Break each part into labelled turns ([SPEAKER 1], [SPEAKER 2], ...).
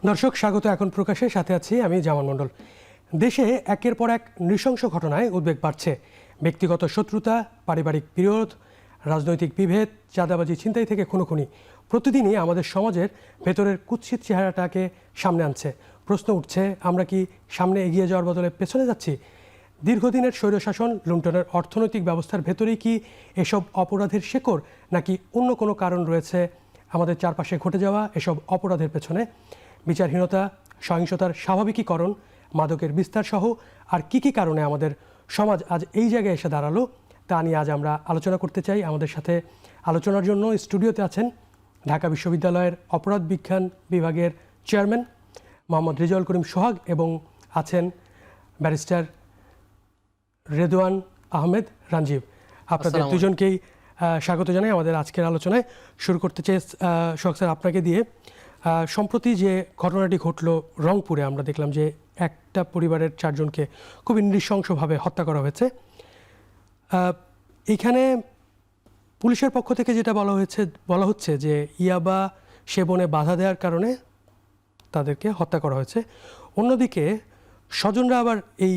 [SPEAKER 1] দর্শক স্বাগত এখন প্রকাশে, সাথে আছি আমি জামান মণ্ডল। দেশে একের পর এক নৃশংস ঘটনায় উদ্বেগ বাড়ছে। ব্যক্তিগত শত্রুতা, পারিবারিক বিরোধ, রাজনৈতিক বিভেদ, চাঁদাবাজি, ছিনতাই থেকে খুনোখুনি প্রতিদিনই আমাদের সমাজের ভেতরের কুৎসিত চেহারাটাকে সামনে আনছে। প্রশ্ন উঠছে, আমরা কি সামনে এগিয়ে যাওয়ার বদলে পেছনে যাচ্ছি? দীর্ঘদিনের স্বৈরশাসন, লুণ্ঠনের অর্থনৈতিক ব্যবস্থার ভেতরেই কি এসব অপরাধের শেকড়, নাকি অন্য কোনো কারণ রয়েছে আমাদের চারপাশে ঘটে যাওয়া এসব অপরাধের পেছনে? বিচারহীনতা, সহিংসতার স্বাভাবিকীকরণ, মাদকের বিস্তার সহ আর কি কি কারণে আমাদের সমাজ আজ এই জায়গায় এসে দাঁড়ালো, তা নিয়ে আজ আমরা আলোচনা করতে চাই। আমাদের সাথে আলোচনার জন্য স্টুডিওতে আছেন ঢাকা বিশ্ববিদ্যালয়ের অপরাধ বিজ্ঞান বিভাগের চেয়ারম্যান মোহাম্মদ রেজাউল করিম সোহাগ এবং আছেন ব্যারিস্টার রেদওয়ান আহমেদ রাঞ্জিব। আপনাদের দুজনকেই স্বাগত জানাই আমাদের আজকের আলোচনায়। শুরু করতে চাই সোহাগ স্যার আপনাকে দিয়ে। সম্প্রতি যে ঘটনাটি ঘটলো রংপুরে, আমরা দেখলাম যে একটা পরিবারের 4 জনকে খুবই নৃশংসভাবে হত্যা করা হয়েছে। এইখানে পুলিশের পক্ষ থেকে যেটা বলা হচ্ছে যে ইয়াবা সেবনে বাধা দেওয়ার কারণে তাদেরকে হত্যা করা হয়েছে। অন্যদিকে স্বজনরা আবার এই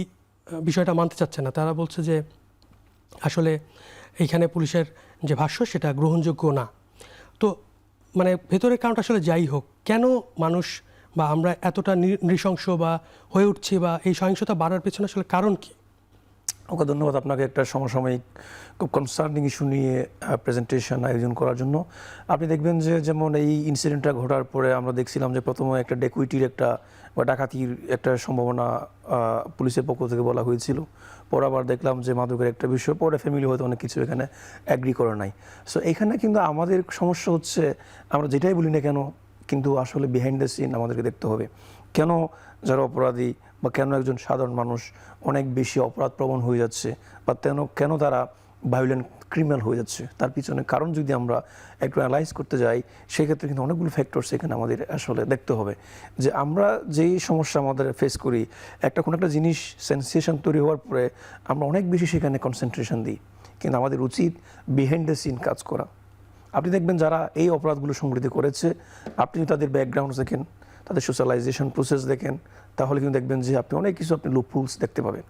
[SPEAKER 1] বিষয়টা মানতে চাচ্ছে না। তারা বলছে যে আসলে এইখানে পুলিশের যে ভাষ্য সেটা গ্রহণযোগ্য না। তো মানে ভেতরের কারণটা আসলে যাই হোক, কেন মানুষ বা আমরা এতটা নৃশংস বা হয়ে উঠছি, বা এই সহিংসতা বাড়ার পেছনে আসলে কারণ কি?
[SPEAKER 2] ওকে, ধন্যবাদ আপনাকে একটা সমসাময়িক খুব কনসার্নিং ইস্যু নিয়ে প্রেজেন্টেশন আয়োজন করার জন্য। আপনি দেখবেন যে যেমন এই ইনসিডেন্টটা ঘটার পরে আমরা দেখছিলাম যে প্রথমে একটা ডেকুইটির বা ডাকাতির একটা সম্ভাবনা পুলিশের পক্ষ থেকে বলা হয়েছিল। পরে আবার দেখলাম যে মাদকের একটা বিষয়, পরে ফ্যামিলি হয়তো অনেক কিছু এখানে অ্যাগ্রি করে নাই। সো এখানে কিন্তু আমাদের সমস্যা হচ্ছে, আমরা যেটাই বলি না কেন, কিন্তু আসলে বিহাইন্ড দ্য সিন আমাদেরকে দেখতে হবে। কেন যারা অপরাধী বা কেন একজন সাধারণ মানুষ অনেক বেশি অপরাধপ্রবণ হয়ে যাচ্ছে, বা কেন তারা ভায়োলেন্ট ক্রিমিনাল হয়ে যাচ্ছে, তার পিছনে কারণ যদি আমরা একটু অ্যানালাইজ করতে যাই, সেক্ষেত্রে কিন্তু অনেকগুলো ফ্যাক্টরস এখানে আমাদের আসলে দেখতে হবে। যে আমরা যেই সমস্যা আমাদের ফেস করি, কোনো একটা জিনিস সেন্সেশন তৈরি হওয়ার পরে আমরা অনেক বেশি সেখানে কনসেন্ট্রেশন দিই, কিন্তু আমাদের উচিত বিহাইন্ড দ্য সিন কাজ করা। আপনি দেখবেন যারা এই অপরাধগুলো সংগঠিত করেছে, আপনি তাদের ব্যাকগ্রাউন্ড দেখেন, তাদের সোশ্যালাইজেশন প্রসেস দেখেন, তাহলে কিন্তু দেখবেন যে আপনি অনেক কিছু লুপহোলস দেখতে পাবেন।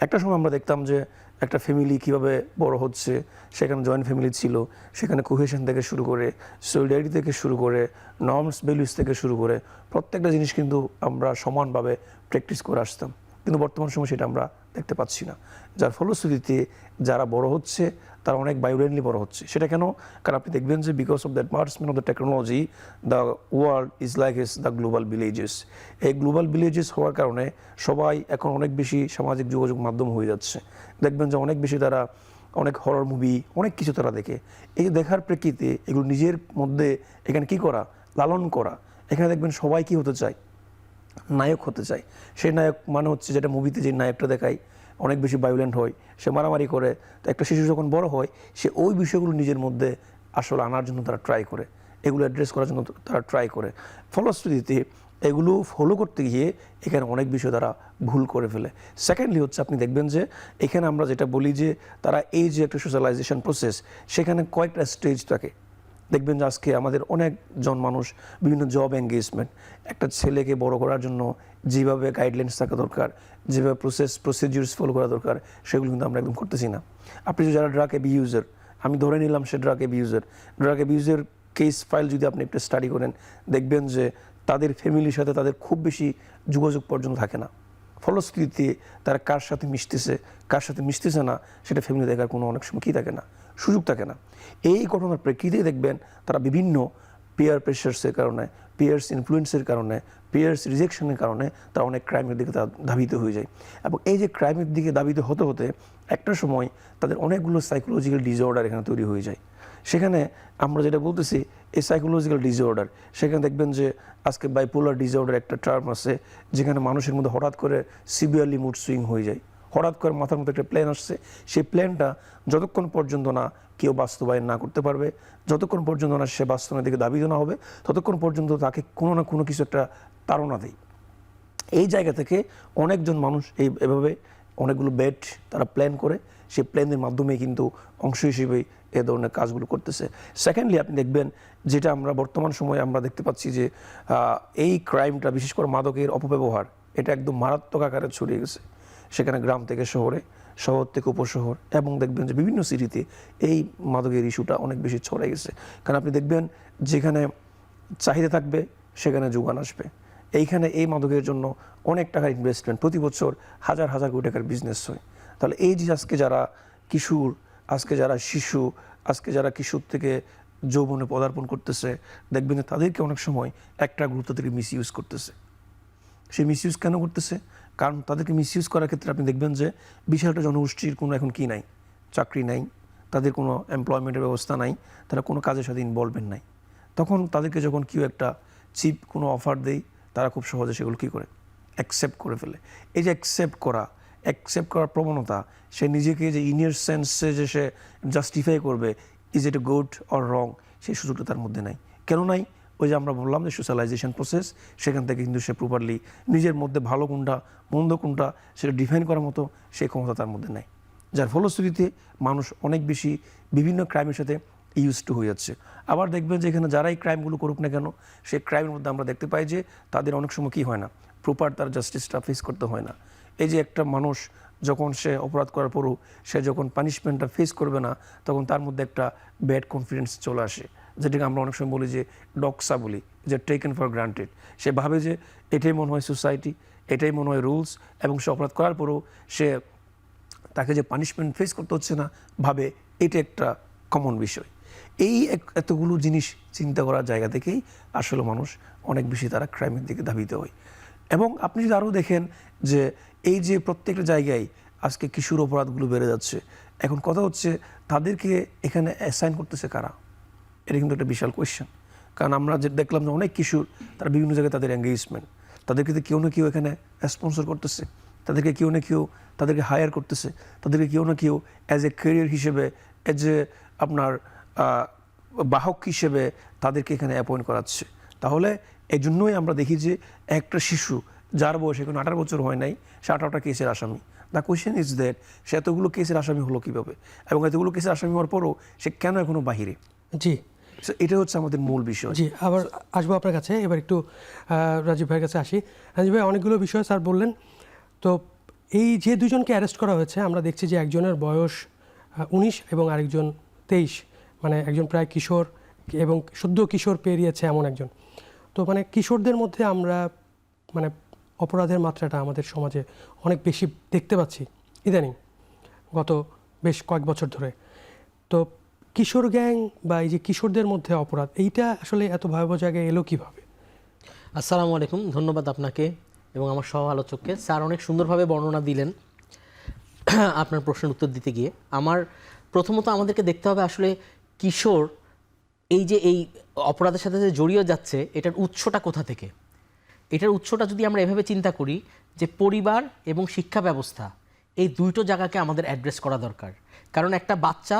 [SPEAKER 2] একটা সময় আমরা দেখতাম যে একটা ফ্যামিলি কীভাবে বড় হচ্ছে, সেখানে জয়েন্ট ফ্যামিলি ছিল, সেখানে কোহেশন থেকে শুরু করে, সলিডারিটি থেকে শুরু করে, নর্মস ভ্যালুস থেকে শুরু করে প্রত্যেকটা জিনিস কিন্তু আমরা সমানভাবে প্র্যাকটিস করে আসতাম। কিন্তু বর্তমান সময় সেটা আমরা দেখতে পাচ্ছি না, যার ফলশ্রুতিতে যারা বড় হচ্ছে তারা অনেক ভায়োলেন্টলি বড় হচ্ছে। সেটা কেন? কারণ আপনি দেখবেন যে because of the advancement of the technology, the world is like the global villages. এই গ্লোবাল ভিলেজেস হওয়ার কারণে সবাই এখন অনেক বেশি সামাজিক যোগাযোগ মাধ্যম হয়ে যাচ্ছে। দেখবেন যে অনেক বেশি তারা অনেক হরর মুভি, অনেক কিছু তারা দেখে। এই দেখার প্রেক্ষিতে এগুলো নিজের মধ্যে এখানে কি করা, লালন করা। এখানে দেখবেন সবাই কি হতে চায়, নায়ক হতে চায়। সেই নায়ক মানে হচ্ছে যেটা মুভিতে যে নায়কটা দেখায় অনেক বেশি ভায়োলেন্ট হয়, সে মারামারি করে। তো একটা শিশু যখন বড় হয়, সে ওই বিষয়গুলো নিজের মধ্যে আসলে আনার জন্য তারা ট্রাই করে, এগুলো অ্যাড্রেস করার জন্য তারা ট্রাই করে। ফলশ্রুতিতে এগুলো ফলো করতে গিয়ে এখানে অনেক বিষয় তারা ভুল করে ফেলে। সেকেন্ডলি হচ্ছে, আপনি দেখবেন যে এখানে আমরা যেটা বলি যে তারা এই যে একটা সোশ্যালাইজেশন প্রসেস, সেখানে কয়েকটা স্টেজ থাকে। দেখবেন যে আজকে আমাদের অনেকজন মানুষ বিভিন্ন জব এঙ্গেজমেন্ট, একটা ছেলেকে বড় করার জন্য যেভাবে গাইডলাইন্স থাকা দরকার, যেভাবে প্রসিডিউরস ফলো করা দরকার, সেগুলো কিন্তু আমরা একদম করতেছি না। আপনি যারা ড্রাগ অ্যাবিউজার, আমি ধরে নিলাম সে ড্রাগ অ্যাবিউজার কেস ফাইল যদি আপনি একটু স্টাডি করেন, দেখবেন যে তাদের ফ্যামিলির সাথে তাদের খুব বেশি যোগাযোগ পর্যন্ত থাকে না। ফলশ্রুতিতে তারা কার সাথে মিশতেছে না, সেটা ফ্যামিলি দেখার কোনো অনেক সময় কী থাকে না, সুযোগ থাকে না। এই ঘটনার প্রেক্ষিতে দেখবেন তারা বিভিন্ন পিয়ার প্রেশার্সের কারণে, পিয়ার্স ইনফ্লুয়েন্সের কারণে, পিয়ার্স রিজেকশনের কারণে তারা অনেক ক্রাইমের দিকে ধাবিত হয়ে যায়। এবং এই যে ক্রাইমের দিকে ধাবিত হতে হতে একটা সময় তাদের অনেকগুলো সাইকোলজিক্যাল ডিসঅর্ডার এখানে তৈরি হয়ে যায়। সেখানে আমরা যেটা বলতেছি এই সাইকোলজিক্যাল ডিসঅর্ডার, সেখানে দেখবেন যে আজকে বাইপোলার ডিসঅর্ডার একটা টার্ম আছে, যেখানে মানুষের মধ্যে হঠাৎ করে সিভিয়ারলি মুড সুইং হয়ে যায়। হঠাৎ করে মাথার মধ্যে একটা প্ল্যান আসছে, সেই প্ল্যানটা যতক্ষণ পর্যন্ত না কেউ বাস্তবায়ন না করতে পারবে, যতক্ষণ পর্যন্ত না সে বাস্তবায়নের দিকে দাবিত না হবে, ততক্ষণ পর্যন্ত তাকে কোনো না কোনো কিছু একটা তাড়না দেয়। এই জায়গা থেকে অনেকজন মানুষ এভাবে অনেকগুলো বেড তারা প্ল্যান করে সেই প্ল্যানের মাধ্যমে কিন্তু অংশ হিসেবেই এ ধরনের কাজগুলো করতেছে। সেকেন্ডলি আপনি দেখবেন যেটা আমরা বর্তমান সময়ে আমরা দেখতে পাচ্ছি যে এই ক্রাইমটা বিশেষ করে মাদকের অপব্যবহার এটা একদম মারাত্মক আকারে ছড়িয়ে গেছে, সেখানে গ্রাম থেকে শহরে, শহর থেকে উপশহর, এবং দেখবেন যে বিভিন্ন সিটিতে এই মাদকের ইস্যুটা অনেক বেশি ছড়িয়ে গেছে। কারণ আপনি দেখবেন যেখানে চাহিদা থাকবে সেখানে যোগান আসবে। এইখানে এই মাদকের জন্য অনেক টাকার ইনভেস্টমেন্ট, প্রতি বছর হাজার হাজার কোটি টাকার বিজনেস হয়। তাহলে এই যে আজকে যারা কিশোর, আজকে যারা শিশু, আজকে যারা কিশোর থেকে যৌবনে পদার্পণ করতেছে, দেখবেন যে তাদেরকে অনেক সময় একটা গ্রুপ থেকে মিসইউজ করতেছে। সে মিসইউজ কেন করতেছে? কারণ তাদেরকে মিসইউজ করার ক্ষেত্রে আপনি দেখবেন যে বিশাল একটা জনগোষ্ঠীর কোনো এখন কি নাই, চাকরি নাই, তাদের কোনো এমপ্লয়মেন্টের ব্যবস্থা নাই, তারা কোনো কাজের সাথে ইনভলভমেন্ট নাই। তখন তাদেরকে যখন কেউ একটা চিপ কোনো অফার দেয়, তারা খুব সহজে সেগুলো কী করে অ্যাকসেপ্ট করে ফেলে। এই যে অ্যাকসেপ্ট করার প্রবণতা, সে নিজেকে যে ইনিয়ার সেন্সে যে সে জাস্টিফাই করবে is it a good or wrong, সেই সুযোগটা তার মধ্যে নাই। কেন নাই? ওই যে আমরা বললাম যে সোশ্যালাইজেশন প্রসেস, সেখান থেকে কিন্তু সে প্রপারলি নিজের মধ্যে ভালো কোনটা মন্দ কোনটা সেটা ডিফাইন করার মতো সেই ক্ষমতা তার মধ্যে নাই। যার ফলশ্রুতিতে মানুষ অনেক বেশি বিভিন্ন ক্রাইমের সাথে ইউজ টু হয়ে যাচ্ছে। আবার দেখবেন যে এখানে যারাই ক্রাইমগুলো করুক না কেন, সেই ক্রাইমের মধ্যে আমরা দেখতে পাই যে তাদের অনেক সময় কী হয় না, প্রপার তার জাস্টিসটা ফেস করতে হয় না। এই যে একটা মানুষ যখন সে অপরাধ করার পরও সে যখন পানিশমেন্টটা ফেস করবে না, তখন তার মধ্যে একটা ব্যাড কনফিডেন্স চলে আসে, যেটাকে আমরা অনেক সময় বলি যে ডক্সা বলি, যে টেকেন ফর গ্রান্টেড। সে ভাবে যে এটাই মনে হয় সোসাইটি, এটাই মনে হয় রুলস, এবং সে অপরাধ করার পরও সে তাকে যে পানিশমেন্ট ফেস করতে হচ্ছে না, ভাবে এটা একটা কমন বিষয়। এই এতগুলো জিনিস চিন্তা করার জায়গা থেকেই আসলে মানুষ অনেক বেশি তারা ক্রাইমের দিকে ধাবিত হয়। এবং আপনি যদি আরও দেখেন যে এই যে প্রত্যেকটা জায়গায় আজকে কিশোর অপরাধগুলো বেড়ে যাচ্ছে, এখন কথা হচ্ছে তাদেরকে এখানে অ্যাসাইন করতেছে কারা? এটা কিন্তু একটা বিশাল কোয়েশ্চেন। কারণ আমরা যে দেখলাম যে অনেক কিশোর তারা বিভিন্ন জায়গায় তাদের এঙ্গেজমেন্ট, তাদেরকে কেউ না কেউ এখানে স্পন্সর করতেছে, তাদেরকে কেউ না কেউ তাদেরকে হায়ার করতেছে, তাদেরকে কেউ না কেউ অ্যাজ এ ক্যারিয়ার হিসেবে, অ্যাজ এ আপনার বাহক হিসেবে তাদেরকে এখানে অ্যাপয়েন্ট করাচ্ছে। তাহলে এই জন্যই আমরা দেখি যে একটা শিশু যার বয়স এখন 18 বছর হয় নাই, সে 18টা কেসের আসামি। দ্য কোয়েশ্চেন ইজ দ্যাট সে এতগুলো কেসের আসামি হলো কীভাবে, এবং এতগুলো কেসের আসামি হওয়ার পরও সে কেন এখনও বাহিরে?
[SPEAKER 1] জি,
[SPEAKER 2] এটা হচ্ছে আমাদের মূল বিষয়।
[SPEAKER 1] জি, আবার আসবো আপনার কাছে। এবার একটু রাজীব ভাইয়ের কাছে আসি। রাজীব ভাই, অনেকগুলো বিষয় স্যার বললেন। তো এই যে দুজনকে অ্যারেস্ট করা হয়েছে, আমরা দেখছি যে একজনের বয়স 19 এবং আরেকজন 23, মানে একজন প্রায় কিশোর এবং সদ্য কিশোর পেরিয়েছে এমন একজন। তো মানে কিশোরদের মধ্যে আমরা মানে অপরাধের মাত্রাটা আমাদের সমাজে অনেক বেশি দেখতে পাচ্ছি ইদানিং, গত বেশ কয়েক বছর ধরে। তো কিশোর গ্যাং বা এই যে কিশোরদের মধ্যে অপরাধ, এইটা আসলে এত ভয়াবহ জায়গায় এলো কীভাবে?
[SPEAKER 3] আসসালামু আলাইকুম, ধন্যবাদ আপনাকে এবং আমার সহ আলোচককে। স্যার অনেক সুন্দরভাবে বর্ণনা দিলেন আপনার প্রশ্নের উত্তর দিতে গিয়ে। আমার প্রথমত আমাদেরকে দেখতে হবে আসলে কিশোর এই যে এই অপরাধের সাথে যে জড়িয়ে যাচ্ছে, এটার উৎসটা কোথা থেকে। এটার উৎসটা যদি আমরা এভাবে চিন্তা করি যে পরিবার এবং শিক্ষা ব্যবস্থা, এই দুটো জায়গাকে আমাদের অ্যাড্রেস করা দরকার। কারণ একটা বাচ্চা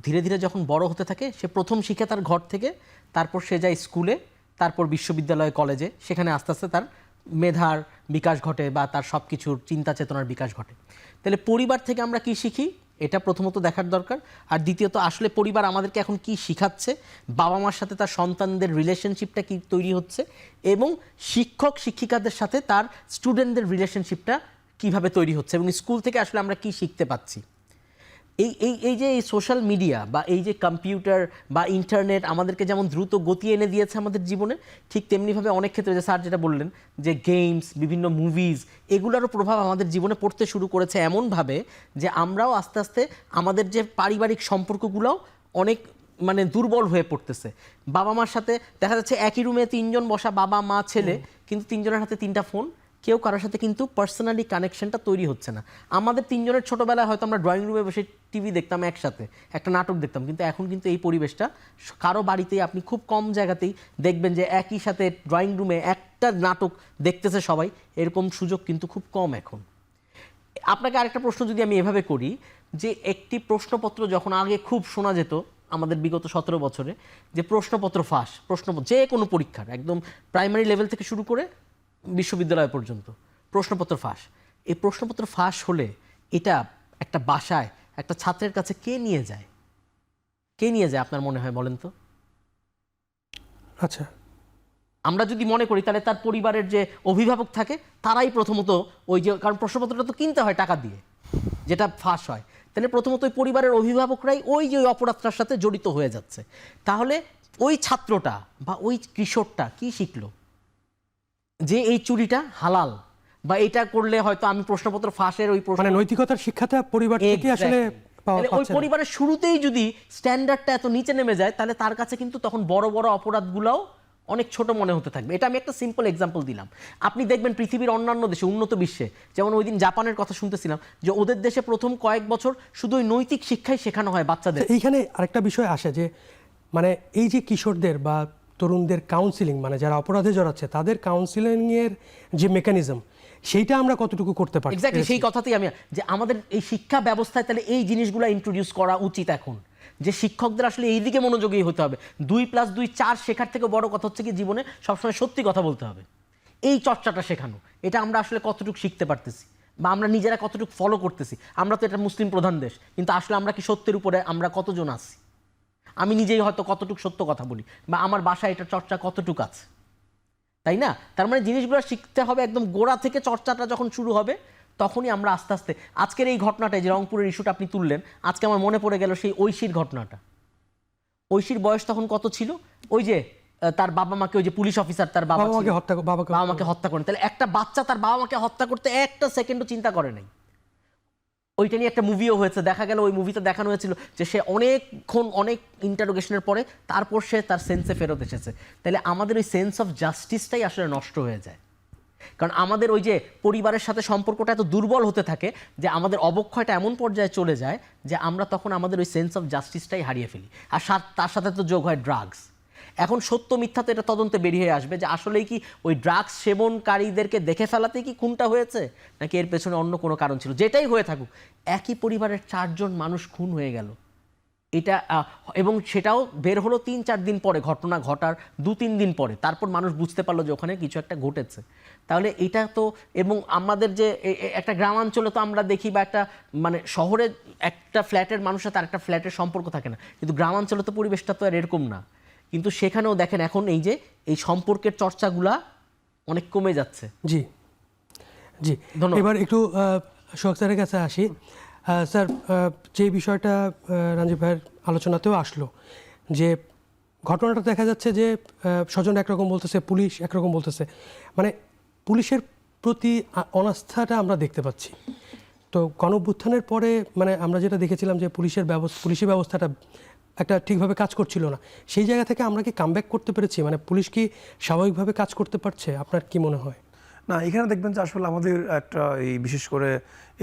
[SPEAKER 3] ধীরে ধীরে যখন বড় হতে থাকে, সে প্রথম শিখে তার ঘর থেকে, তারপর সে যায় স্কুলে, তারপর বিশ্ববিদ্যালয়ে, কলেজে, সেখানে আস্তে আস্তে তার মেধার বিকাশ ঘটে বা তার সব কিছুর চিন্তা চেতনার বিকাশ ঘটে। তাহলে পরিবার থেকে আমরা কি শিখি, এটা প্রথমত দেখার দরকার। আর দ্বিতীয়ত আসলে পরিবার আমাদেরকে এখন কি শিখাচ্ছে, বাবা মার সাথে তার সন্তানদের রিলেশনশিপটা কি তৈরি হচ্ছে, এবং শিক্ষক শিক্ষিকাদের সাথে তার স্টুডেন্টদের রিলেশনশিপটা কিভাবে তৈরি হচ্ছে, এবং স্কুল থেকে আসলে আমরা কি শিখতে পাচ্ছি। এই যে এই সোশ্যাল মিডিয়া বা এই যে কম্পিউটার বা ইন্টারনেট আমাদেরকে যেমন দ্রুত গতি এনে দিয়েছে আমাদের জীবনে, ঠিক তেমনিভাবে অনেক ক্ষেত্রে যে স্যার যেটা বললেন যে গেমস, বিভিন্ন মুভিজ, এগুলোরও প্রভাব আমাদের জীবনে পড়তে শুরু করেছে এমনভাবে যে আমরাও আস্তে আস্তে আমাদের যে পারিবারিক সম্পর্কগুলোও অনেক মানে দুর্বল হয়ে পড়তেছে। বাবা মার সাথে দেখা যাচ্ছে একই রুমে 3 জন বসা, বাবা মা ছেলে, কিন্তু 3 জনের হাতে 3টা ফোন, কেউ কারোর সাথে কিন্তু পার্সোনালি কানেকশনটা তৈরি হচ্ছে না। আমাদের 3 জনের ছোটোবেলায় হয়তো আমরা ড্রয়িং রুমে বসে টিভি দেখতাম, একসাথে একটা নাটক দেখতাম, কিন্তু এখন কিন্তু এই পরিবেশটা কারো বাড়িতেই আপনি খুব কম জায়গাতেই দেখবেন যে একই সাথে ড্রয়িং রুমে একটা নাটক দেখতেছে সবাই, এরকম সুযোগ কিন্তু খুব কম এখন। আপনাকে আরেকটা প্রশ্ন যদি আমি এভাবে করি, যে একটি প্রশ্নপত্র যখন আগে খুব শোনা যেত আমাদের বিগত 17 বছরে, যে প্রশ্নপত্র ফাঁস, যে কোনো পরীক্ষার একদম প্রাইমারি লেভেল থেকে শুরু করে বিশ্ববিদ্যালয় পর্যন্ত প্রশ্নপত্র ফাঁস। এই প্রশ্নপত্র ফাঁস হলে এটা একটা বাসায় একটা ছাত্রের কাছে কে নিয়ে যায়? কে নিয়ে যায় আপনার মনে হয় বলেন তো?
[SPEAKER 1] আচ্ছা,
[SPEAKER 3] আমরা যদি মনে করি তাহলে তার পরিবারের যে অভিভাবক থাকে তারাই প্রথমত ওই যে, কারণ প্রশ্নপত্রটা তো কিনতে হয় টাকা দিয়ে, যেটা ফাঁস হয়, তাহলে প্রথমত ওই পরিবারের অভিভাবকরাই ওই যে ওই অপরাধটার সাথে জড়িত হয়ে যাচ্ছে। তাহলে ওই ছাত্রটা বা ওই কিশোরটা কি শিখলো? যে এই চুরিটা হালাল, বা এটা করলে হয়তো আমি প্রশ্নপত্র ফাঁসের ওই
[SPEAKER 1] মানে নৈতিকতার শিক্ষাটা পরিবার থেকে আসলে পাওয়া
[SPEAKER 3] ওই
[SPEAKER 1] যাচ্ছে না।
[SPEAKER 3] পরিবারের শুরুতেই যদি স্ট্যান্ডার্ডটা এত নিচে নেমে যায় তাহলে তার কাছে কিন্তু তখন বড় বড় অপরাধগুলোও অনেক ছোট মনে হতে থাকবে। এটা আমি একটা সিম্পল এক্সাম্পল দিলাম। আপনি দেখবেন পৃথিবীর অন্যান্য দেশে, উন্নত বিশ্বে, যেমন ওই দিন জাপানের কথা শুনতেছিলাম, যে ওদের দেশে প্রথম কয়েক বছর শুধু ওই নৈতিক শিক্ষাই শেখানো হয় বাচ্চাদের।
[SPEAKER 1] এইখানে আরেকটা বিষয় আসে যে মানে এই যে কিশোরদের বা তরুণদের কাউন্সিলিং, মানে যারা অপরাধে জড়াচ্ছে তাদের কাউন্সিলিং এর যে মেকানিজম, সেইটা আমরা কতটুকু করতে পারি?
[SPEAKER 3] এক্স্যাক্টলি সেই কথাতেই আমি, যে আমাদের এই শিক্ষা ব্যবস্থায় তাহলে এই জিনিসগুলো ইন্ট্রোডিউস করা উচিত এখন, যে শিক্ষকদের আসলে এই দিকে মনোযোগী হতে হবে। 2+2 4 শেখার থেকে বড় কথা হচ্ছে কি জীবনে সবসময় সত্যি কথা বলতে হবে। এই চর্চাটা শেখানো, এটা আমরা আসলে কতটুকু শিখতে পারতেছি বা আমরা নিজেরা কতটুকু ফলো করতেছি? আমরা তো এটা মুসলিম প্রধান দেশ, কিন্তু আসলে আমরা কি সত্যের উপরে আমরা কতজন আছি? আমি নিজেই হয়তো কতটুকু সত্য কথা বলি, বা আমার বাসায় এটা চর্চা কতটুকু আছে, তাই না? তার মানে জিনিসগুলো শিখতে হবে একদম গোড়া থেকে। চর্চাটা যখন শুরু হবে তখনই আমরা আস্তে আস্তে, আজকের এই ঘটনাটা, যে রংপুরের ইস্যুটা আপনি তুললেন, আজকে আমার মনে পড়ে গেল সেই ঐশীর ঘটনাটা। ঐশীর বয়স তখন কত ছিল? ওই যে তার বাবা মাকে, ওই যে পুলিশ অফিসার তার বাবা মাকে হত্যা করেন। তাহলে একটা বাচ্চা তার বাবা মাকে হত্যা করতে একটা সেকেন্ডও চিন্তা করে নাই। ওইটা নিয়ে একটা মুভিও হয়েছে, দেখা গেল ওই মুভিতে দেখানো হয়েছিল যে সে অনেকক্ষণ অনেক ইন্টারোগেশনের পরে তারপর সে তার সেন্সে ফেরত এসেছে। তাহলে আমাদের ওই সেন্স অফ জাস্টিসটাই আসলে নষ্ট হয়ে যায়, কারণ আমাদের ওই যে পরিবারের সাথে সম্পর্কটা এত দুর্বল হতে থাকে যে আমাদের অবক্ষয়টা এমন পর্যায়ে চলে যায় যে আমরা তখন আমাদের ওই সেন্স অফ জাস্টিসটাই হারিয়ে ফেলি। আর তার সাথে তো যোগ হয় ড্রাগস। এখন সত্য মিথ্যা তো এটা তদন্তে বেরিয়ে আসবে যে আসলেই কি ওই ড্রাগস সেবনকারীদেরকে দেখে ফেলাতেই কি খুনটা হয়েছে, নাকি এর পেছনে অন্য কোনো কারণ ছিল। যেটাই হয়ে থাকুক, একই পরিবারের 4 জন মানুষ খুন হয়ে গেল, এটা এবং সেটাও বের হলো 3-4 দিন পরে, ঘটনা ঘটার 2-3 দিন পরে। তারপর মানুষ বুঝতে পারলো যে ওখানে কিছু একটা ঘটেছে। তাহলে এটা তো, এবং আমাদের যে একটা গ্রামাঞ্চলে তো আমরা দেখি, বা একটা মানে শহরে একটা ফ্ল্যাটের মানুষের তার একটা ফ্ল্যাটের সম্পর্ক থাকে না, কিন্তু গ্রামাঞ্চলে তো পরিবেশটা তো আর এরকম না। কিন্তু সেখানেও দেখেন এখন এই যে এই সম্পর্কের চর্চাগুলা অনেক কমে যাচ্ছে।
[SPEAKER 1] জি জি, এবার একটু সোহাগ স্যারের কাছে আসি। স্যার, যে বিষয়টা রাঞ্জিব ভাইয়ের আলোচনাতেও আসলো, যে ঘটনাটা দেখা যাচ্ছে যে স্বজন একরকম বলতেছে, পুলিশ একরকম বলতেছে, মানে পুলিশের প্রতি অনাস্থাটা আমরা দেখতে পাচ্ছি। তো গণঅভ্যুত্থানের পরে মানে আমরা যেটা দেখেছিলাম যে পুলিশি ব্যবস্থাটা একটা ঠিকভাবে কাজ করছিল না, সেই জায়গা থেকে আমরা কি কামব্যাক করতে পেরেছি? মানে পুলিশ কি স্বাভাবিকভাবে কাজ করতে পারছে? আপনার কি মনে হয়?
[SPEAKER 2] না, এখানে দেখবেন যে আসলে আমাদের একটা এই বিশেষ করে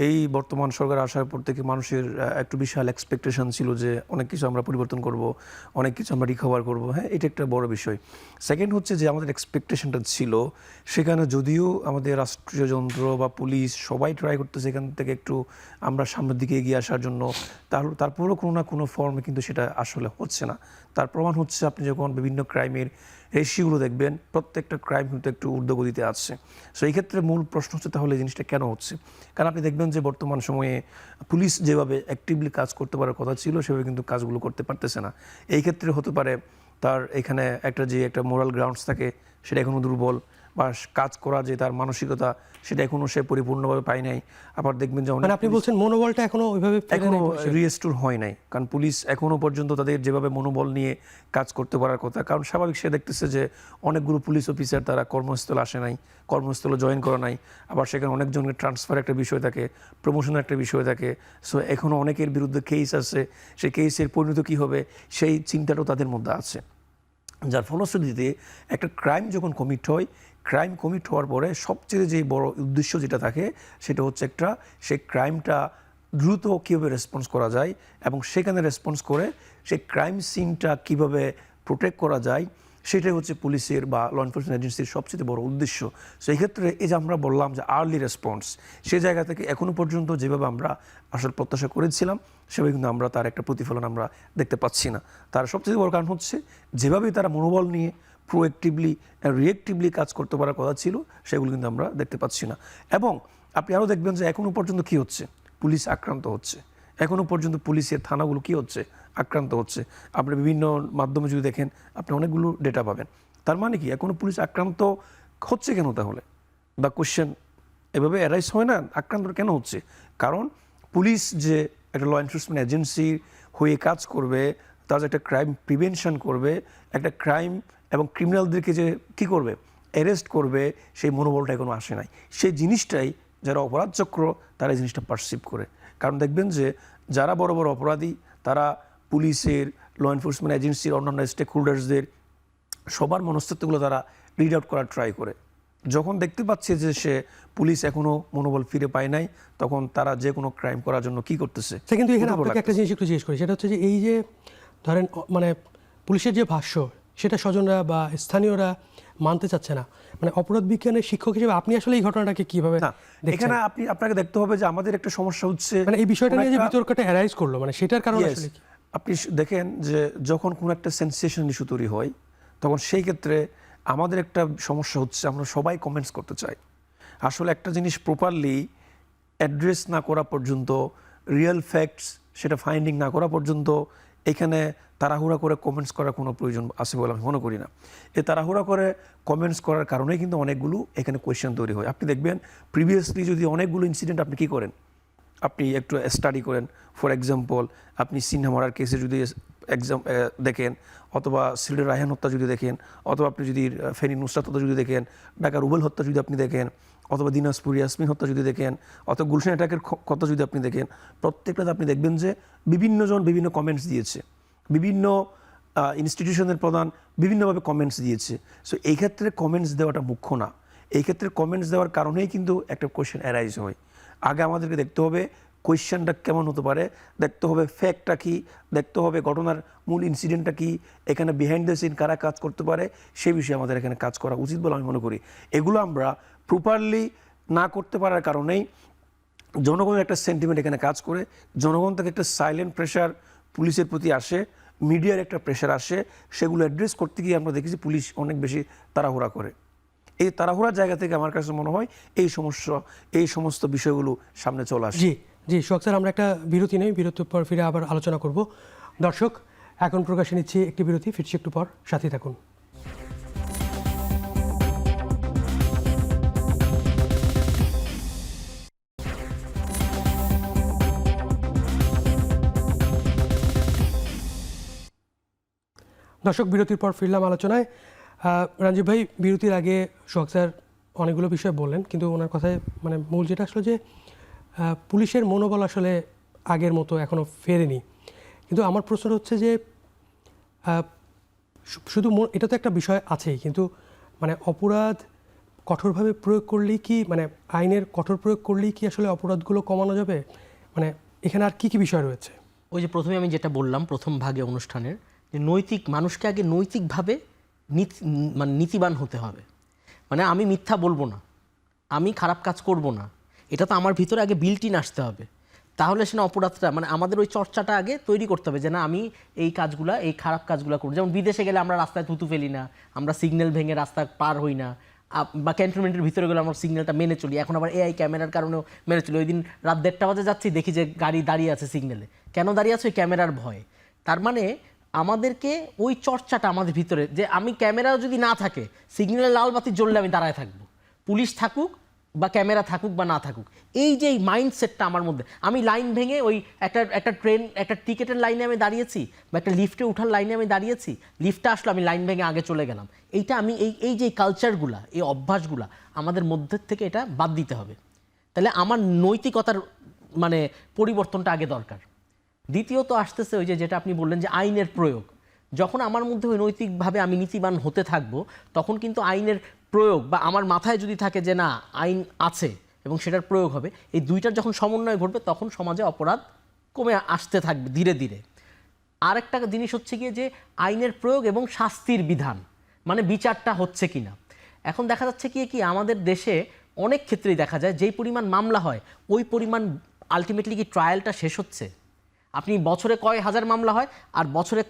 [SPEAKER 2] এই বর্তমান সরকার আসার পর থেকে মানুষের একটু বিশাল এক্সপেকটেশন ছিল যে অনেক কিছু আমরা পরিবর্তন করব, অনেক কিছু আমরা রিকভার করব। হ্যাঁ, এটা একটা বড় বিষয়। সেকেন্ড হচ্ছে যে আমাদের এক্সপেকটেশনটা ছিল, সেখানে যদিও আমাদের রাষ্ট্রীয় যন্ত্র বা পুলিশ সবাই ট্রাই করতেছে এখান থেকে একটু আমরা সামনের দিকে এগিয়ে আসার জন্য, তারপরেও কোনো না কোনো ফর্মে কিন্তু সেটা আসলে হচ্ছে না। তার প্রমাণ হচ্ছে আপনি যখন বিভিন্ন ক্রাইমের রেশিওগুলো দেখবেন, প্রত্যেকটা ক্রাইম কিন্তু একটু ঊর্ধ্বগতিতে আসছে। সো এই ক্ষেত্রে মূল প্রশ্ন হচ্ছে তাহলে এই জিনিসটা কেন হচ্ছে? কারণ আপনি দেখবেন যে বর্তমান সময়ে পুলিশ যেভাবে অ্যাক্টিভলি কাজ করতে পারার কথা ছিল সেভাবে কিন্তু কাজগুলো করতে পারতেছে না। এই ক্ষেত্রে হতে পারে তার এখানে একটা মোরাল গ্রাউন্ডস থাকে, সেটা এখনও দুর্বল, বা কাজ করা যে তার মানসিকতা সেটা এখনও সে পরিপূর্ণভাবে পায় নাই। আবার দেখবেন যে
[SPEAKER 1] মানে আপনি বলছেন মনোবলটা এখনো ওইভাবে
[SPEAKER 2] রিস্টোর হয় নাই, কারণ পুলিশ এখনও পর্যন্ত তাদের যেভাবে মনোবল নিয়ে কাজ করতে পারার কথা, কারণ স্বাভাবিক সে দেখতেছে যে অনেকগুলো পুলিশ অফিসার তারা কর্মস্থলে আসে নাই, কর্মস্থলে জয়েন করা নাই, আবার সেখানে অনেকজনের ট্রান্সফার একটা বিষয় থাকে, প্রমোশনের একটা বিষয় থাকে। সো এখনও অনেকের বিরুদ্ধে কেস আছে, সেই কেসের পরিণত কী হবে সেই চিন্তাটাও তাদের মধ্যে আছে। যার ফলশ্রুতিতে একটা ক্রাইম যখন কমিট হয়, ক্রাইম কমিট হওয়ার পরে সবচেয়ে যে বড় উদ্দেশ্য যেটা থাকে সেটা হচ্ছে সেই ক্রাইমটা দ্রুত কীভাবে রেসপন্স করা যায়, এবং সেখানে রেসপন্স করে সেই ক্রাইম সিনটা কীভাবে প্রোটেক্ট করা যায়, সেটাই হচ্ছে পুলিশের বা ল এনফোর্সমেন্ট এজেন্সির সবচেয়ে বড় উদ্দেশ্য। সো এই ক্ষেত্রে এই যে আমরা বললাম যে আর্লি রেসপন্স, সেই জায়গা থেকে এখনও পর্যন্ত যেভাবে আমরা আসলে প্রত্যাশা করেছিলাম সেভাবে কিন্তু আমরা তার একটা প্রতিফলন আমরা দেখতে পাচ্ছি না। তার সবচেয়ে বড় কারণ হচ্ছে যেভাবেই তারা মনোবল নিয়ে প্রোঅ্যাক্টিভলি রিঅ্যাক্টিভলি কাজ করতে পারার কথা ছিল সেগুলো কিন্তু আমরা দেখতে পাচ্ছি না। এবং আপনি আরও দেখবেন যে এখনও পর্যন্ত কী হচ্ছে, পুলিশ আক্রান্ত হচ্ছে, এখনও পর্যন্ত পুলিশের থানাগুলো কি হচ্ছে, আক্রান্ত হচ্ছে। আপনি বিভিন্ন মাধ্যমে যদি দেখেন আপনি অনেকগুলো ডেটা পাবেন। তার মানে কি এখনও পুলিশ আক্রান্ত হচ্ছে কেন তাহলে? দ্য কোশ্চেন এভাবে অ্যারাইজ হয় না, আক্রান্ত কেন হচ্ছে? কারণ পুলিশ যে একটা ল এনফোর্সমেন্ট এজেন্সি হয়ে কাজ করবে, তার যে একটা ক্রাইম প্রিভেনশন করবে, একটা ক্রাইম এবং ক্রিমিনালদেরকে যে কী করবে, অ্যারেস্ট করবে, সেই মনোবলটা এখনো আসে নাই। সেই জিনিসটাই যারা অপরাধ চক্র তারা এই জিনিসটা পারসিভ করে। কারণ দেখবেন যে যারা বড় বড় অপরাধী তারা পুলিশের, ল এনফোর্সমেন্ট এজেন্সির, অন্যান্য স্টেক হোল্ডার্সদের সবার মনস্তত্ত্বগুলো তারা রিড আউট করার ট্রাই করে। যখন দেখতে পাচ্ছে যে সে পুলিশ এখনো মনোবল ফিরে পায় নাই, তখন তারা যে কোনো ক্রাইম করার জন্য কি করতেছে।
[SPEAKER 1] সে কিন্তু এখানে আপনাকে একটা জিনিস একটু জিজ্ঞেস করি, সেটা হচ্ছে যে এই যে ধরেন মানে পুলিশের যে ভাষ্য সেটা স্বজনরা বা স্থানীয়রা মানতে চাচ্ছে না, মানে অপরাধ বিজ্ঞানের শিক্ষক হিসেবে আপনি আসলে এই ঘটনাটাকে কিভাবে
[SPEAKER 2] না, এখানে আপনাকে দেখতে হবে যে আমাদের একটা সমস্যা হচ্ছে,
[SPEAKER 1] মানে এই বিষয়টা নিয়ে যে বিতর্কটা অ্যারাইজ করলো, মানে সেটার কারণ
[SPEAKER 2] Yes,
[SPEAKER 1] আসলে কি?
[SPEAKER 2] আপনি দেখেন যে যখন কোনো একটা সেন্সেশন ইস্যু তৈরি হয় তখন সেই ক্ষেত্রে আমাদের একটা সমস্যা হচ্ছে আমরা সবাই কমেন্টস করতে চাই। আসলে একটা জিনিস প্রপারলি অ্যাড্রেস না করা পর্যন্ত, রিয়েল ফ্যাক্টস সেটা ফাইন্ডিং না করা পর্যন্ত এখানে তাড়াহুড়া করে কমেন্টস করার কোনো প্রয়োজন আছে বলে আমি মনে করি না। এই তাড়াহুড়া করে কমেন্টস করার কারণেই কিন্তু অনেকগুলো এখানে কোয়েশ্চেন তৈরি হয়। আপনি দেখবেন প্রিভিয়াসলি যদি অনেকগুলো ইনসিডেন্ট আপনি কী করেন, আপনি একটু স্টাডি করেন। ফর এক্সাম্পল আপনি সিনহা মারার কেসে যদি দেখেন, অথবা সিলেটের রায়হান হত্যা যদি দেখেন, অথবা আপনি যদি ফেনী নুসরাত হত্যা যদি দেখেন, ঢাকা রুবেল হত্যা যদি আপনি দেখেন, অথবা দিনাজপুর ইয়াসমিন হত্যা যদি দেখেন, অথবা গুলশান অ্যাটাকের কথা যদি আপনি দেখেন, প্রত্যেকটাতে আপনি দেখবেন যে বিভিন্নজন বিভিন্ন কমেন্টস দিয়েছে, বিভিন্ন ইনস্টিটিউশনের প্রধান বিভিন্নভাবে কমেন্টস দিয়েছে। সো এই ক্ষেত্রে কমেন্টস দেওয়াটা মুখ্য না। এই ক্ষেত্রে কমেন্টস দেওয়ার কারণেই কিন্তু একটা কোয়েশ্চেন অ্যারাইজ হয়। আগে আমাদেরকে দেখতে হবে কোয়েশ্চেনটা কেমন হতে পারে, দেখতে হবে ফ্যাক্টটা কী, দেখতে হবে ঘটনার মূল ইনসিডেন্টটা কী, এখানে বিহাইন্ড দ্য সিন কারা কাজ করতে পারে, সেই বিষয়ে আমাদের এখানে কাজ করা উচিত বলে আমি মনে করি। এগুলো আমরা প্রপারলি না করতে পারার কারণেই জনগণের একটা সেন্টিমেন্ট এখানে কাজ করে, জনগণ থেকে একটা সাইলেন্ট প্রেশার পুলিশের প্রতি আসে, মিডিয়ার একটা প্রেশার আসে, সেগুলো অ্যাড্রেস করতে গিয়ে আমরা দেখেছি পুলিশ অনেক বেশি তাড়াহুড়া করে। এই তাড়াহুড়ার জায়গা থেকে আমার কাছে মনে হয় এই সমস্ত বিষয়গুলো সামনে চলে আসে।
[SPEAKER 1] জি শোক স্যার, আমরা একটা বিরতি নেই, বিরতির পর ফিরে আবার আলোচনা করব। দর্শক এখন প্রকাশে নিচ্ছি একটি বিরতি, ফিরছি একটু পর, সাথে থাকুন। দর্শক বিরতির পর ফিরলাম আলোচনায়। রাঞ্জিব ভাই, বিরতির আগে সোহাগ স্যার অনেকগুলো বিষয় বললেন, কিন্তু ওনার কথায় মানে মূল যেটা আসলে যে পুলিশের মনোবল আসলে আগের মতো এখনও ফেরেনি। কিন্তু আমার প্রশ্ন হচ্ছে যে শুধু এটা তো একটা বিষয় আছেই, কিন্তু মানে অপরাধ কঠোরভাবে প্রয়োগ করলেই কি, মানে আইনের কঠোর প্রয়োগ করলেই কি আসলে অপরাধগুলো কমানো যাবে? মানে এখানে আর কি কি বিষয় রয়েছে?
[SPEAKER 3] ওই যে প্রথমে আমি যেটা বললাম প্রথম ভাগে অনুষ্ঠানের, যে মানুষকে আগে নৈতিকভাবে মানে নীতিবান হতে হবে। মানে আমি মিথ্যা বলবো না, আমি খারাপ কাজ করব না, এটা তো আমার ভিতরে আগে বিল্ট ইন আসতে হবে। তাহলে সে না অপরাধটা, মানে আমাদের ওই চর্চাটা আগে তৈরি করতে হবে যে না আমি এই কাজগুলা, এই খারাপ কাজগুলো করব। যেমন বিদেশে গেলে আমরা রাস্তায় থুতু ফেলি না, আমরা সিগন্যাল ভেঙে রাস্তা পার হই না, বা ক্যান্টনমেন্টের ভিতরে গেলে আমরা সিগন্যালটা মেনে চলি। এখন আবার এআই ক্যামেরার কারণেও মেনে চলি। ওই দিন রাত 1:30 বাজে যাচ্ছি, দেখি যে গাড়ি দাঁড়িয়ে আছে সিগন্যালে। কেন দাঁড়িয়ে আছে? ওই ক্যামেরার ভয়ে। তার মানে আমাদেরকে ওই চর্চাটা আমাদের ভিতরে, যে আমি ক্যামেরা যদি না থাকে, সিগন্যালে লাল বাতি জ্বললে আমি দাঁড়ায় থাকবো, পুলিশ থাকুক বা ক্যামেরা থাকুক বা না থাকুক, এই যে এই মাইন্ডসেটটা আমার মধ্যে। আমি লাইন ভেঙে ওই একটা ট্রেন, একটা টিকেটের লাইনে আমি দাঁড়িয়েছি, বা একটা লিফটে ওঠার লাইনে আমি দাঁড়িয়েছি, লিফটটা আসলো, আমি লাইন ভেঙে আগে চলে গেলাম। এইটা আমি এই যে কালচারগুলা, এই অভ্যাসগুলা আমাদের মধ্যে থেকে এটা বাদ দিতে হবে। তাহলে আমার নৈতিকতার মানে পরিবর্তনটা আগে দরকার। দ্বিতীয়ত আসতেছে ওই যেটা আপনি বললেন যে আইনের প্রয়োগ। যখন আমার মধ্যে ওই নৈতিকভাবে আমি নীতিবান হতে থাকবো, তখন কিন্তু আইনের প্রয়োগ, বা আমার মাথায় যদি থাকে যে না আইন আছে এবং সেটার প্রয়োগ হবে, এই দুইটার যখন সমন্বয় ঘটবে তখন সমাজে অপরাধ কমে আসতে থাকবে ধীরে ধীরে। আরেকটা জিনিস হচ্ছে গিয়ে যে আইনের প্রয়োগ এবং শাস্তির বিধান, মানে বিচারটা হচ্ছে কিনা। এখন দেখা যাচ্ছে কি আমাদের দেশে অনেক ক্ষেত্রেই দেখা যায় যেই পরিমাণ মামলা হয় ওই পরিমাণ আলটিমেটলি কি ট্রায়ালটা শেষ হচ্ছে? আপনি বছরে কয় হাজার মামলা হয় আর বছরে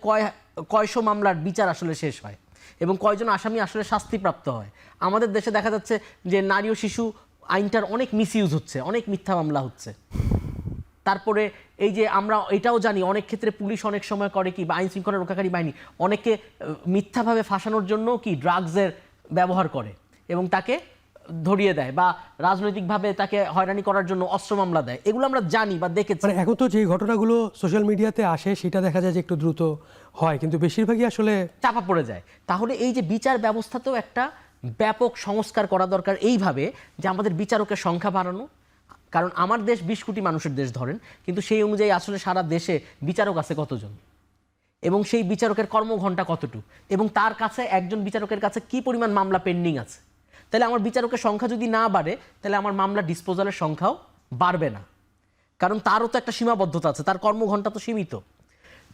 [SPEAKER 3] কয়শো মামলার বিচার আসলে শেষ হয়, এবং কয়জন আসামি আসলে শাস্তিপ্রাপ্ত হয়? আমাদের দেশে দেখা যাচ্ছে যে নারী ও শিশু আইনটার অনেক মিসইউজ হচ্ছে, অনেক মিথ্যা মামলা হচ্ছে। তারপরে এই যে আমরা এটাও জানি অনেক ক্ষেত্রে পুলিশ অনেক সময় করে কি, বা আইন শৃঙ্খলা রক্ষাকারী বাহিনী অনেকে মিথ্যাভাবে ফাঁসানোর জন্য কি ড্রাগসের ব্যবহার করে এবং তাকে ধরিয়ে দেয়, বা রাজনৈতিকভাবে তাকে হয়রানি করার জন্য অস্ত্র মামলা দেয়। এগুলো আমরা জানি বা দেখেছি।
[SPEAKER 1] মানে এখন তো যে ঘটনাগুলো সোশ্যাল মিডিয়াতে আসে সেটা দেখা যায় যে একটু দ্রুত হয়, কিন্তু বেশিরভাগই আসলে
[SPEAKER 3] চাপা পড়ে যায়। তাহলে এই যে বিচার ব্যবস্থাতেও একটা ব্যাপক সংস্কার করা দরকার, এইভাবে যে আমাদের বিচারকের সংখ্যা বাড়ানো। কারণ আমার দেশ 20 কোটি মানুষের দেশ ধরেন, কিন্তু সেই অনুযায়ী আসলে সারা দেশে বিচারক আছে কতজন, এবং সেই বিচারকের কর্মঘণ্টা কতটুকু, এবং তার কাছে একজন বিচারকের কাছে কি পরিমাণ মামলা পেন্ডিং আছে। তাহলে আমার বিচারকের সংখ্যা যদি না বাড়ে, তাহলে আমার মামলা ডিসপোজালের সংখ্যাও বাড়বে না, কারণ তারও তো একটা সীমাবদ্ধতা আছে, তার কর্মঘণ্টা তো সীমিত।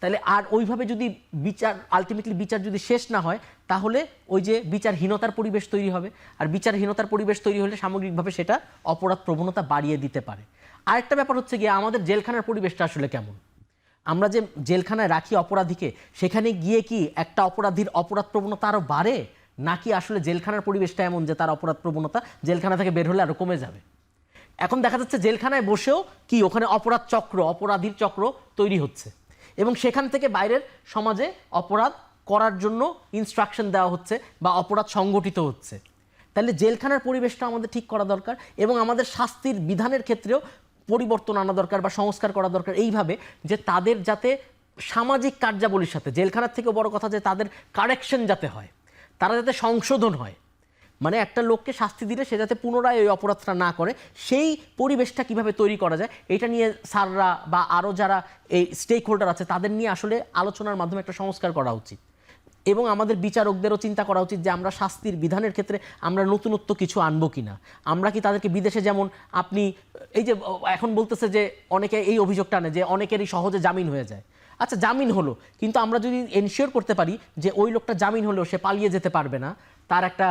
[SPEAKER 3] তাহলে আর ওইভাবে যদি বিচার আলটিমেটলি বিচার যদি শেষ না হয়, তাহলে ওই যে বিচারহীনতার পরিবেশ তৈরি হবে, আর বিচারহীনতার পরিবেশ তৈরি হলে সামগ্রিকভাবে সেটা অপরাধ প্রবণতা বাড়িয়ে দিতে পারে। আরেকটা ব্যাপার হচ্ছে গিয়ে আমাদের জেলখানার পরিবেশটা আসলে কেমন। আমরা যে জেলখানায় রাখি অপরাধীকে, সেখানে গিয়ে কি একটা অপরাধীর অপরাধ প্রবণতা আরও বাড়ে, নাকি আসলে জেলখানার পরিবেশটা এমন যে তার অপরাধ প্রবণতা জেলখানা থেকে বের হলে আরও কমে যাবে। এখন দেখা যাচ্ছে জেলখানায় বসেও কি ওখানে অপরাধ চক্র, অপরাধীর চক্র তৈরি হচ্ছে, এবং সেখান থেকে বাইরের সমাজে অপরাধ করার জন্য ইনস্ট্রাকশন দেওয়া হচ্ছে বা অপরাধ সংগঠিত হচ্ছে। তাহলে জেলখানার পরিবেশটা আমাদের ঠিক করা দরকার, এবং আমাদের শাস্তির বিধানের ক্ষেত্রেও পরিবর্তন আনা দরকার বা সংস্কার করা দরকার, এইভাবে যে তাদের যাতে সামাজিক কার্যাবলীর সাথে, জেলখানার থেকেও বড় কথা যে তাদের কারেকশন যাতে হয়, তারা যাতে সংশোধন হয়। মানে একটা লোককে শাস্তি দিলে সে যাতে পুনরায় ওই অপরাধটা না করে, সেই পরিবেশটা কিভাবে তৈরি করা যায়, এটা নিয়ে স্যাররা বা আরও যারা এই স্টেক হোল্ডার আছে তাদের নিয়ে আসলে আলোচনার মাধ্যমে একটা সংস্কার করা উচিত। এবং আমাদের বিচারকদেরও চিন্তা করা উচিত যে আমরা শাস্তির বিধানের ক্ষেত্রে আমরা নতুনত্ব কিছু আনবো কিনা। আমরা কি তাদেরকে বিদেশে যেমন আপনি এই যে এখন বলতেছে যে অনেকে এই অভিযোগটা আনে যে অনেকেরই সহজে জামিন হয়ে যায়। আচ্ছা, জামিন হলো, কিন্তু আমরা যদি এনশিওর করতে পারি যে ওই লোকটা জামিন হলেও সে পালিয়ে যেতে পারবে না, তার একটা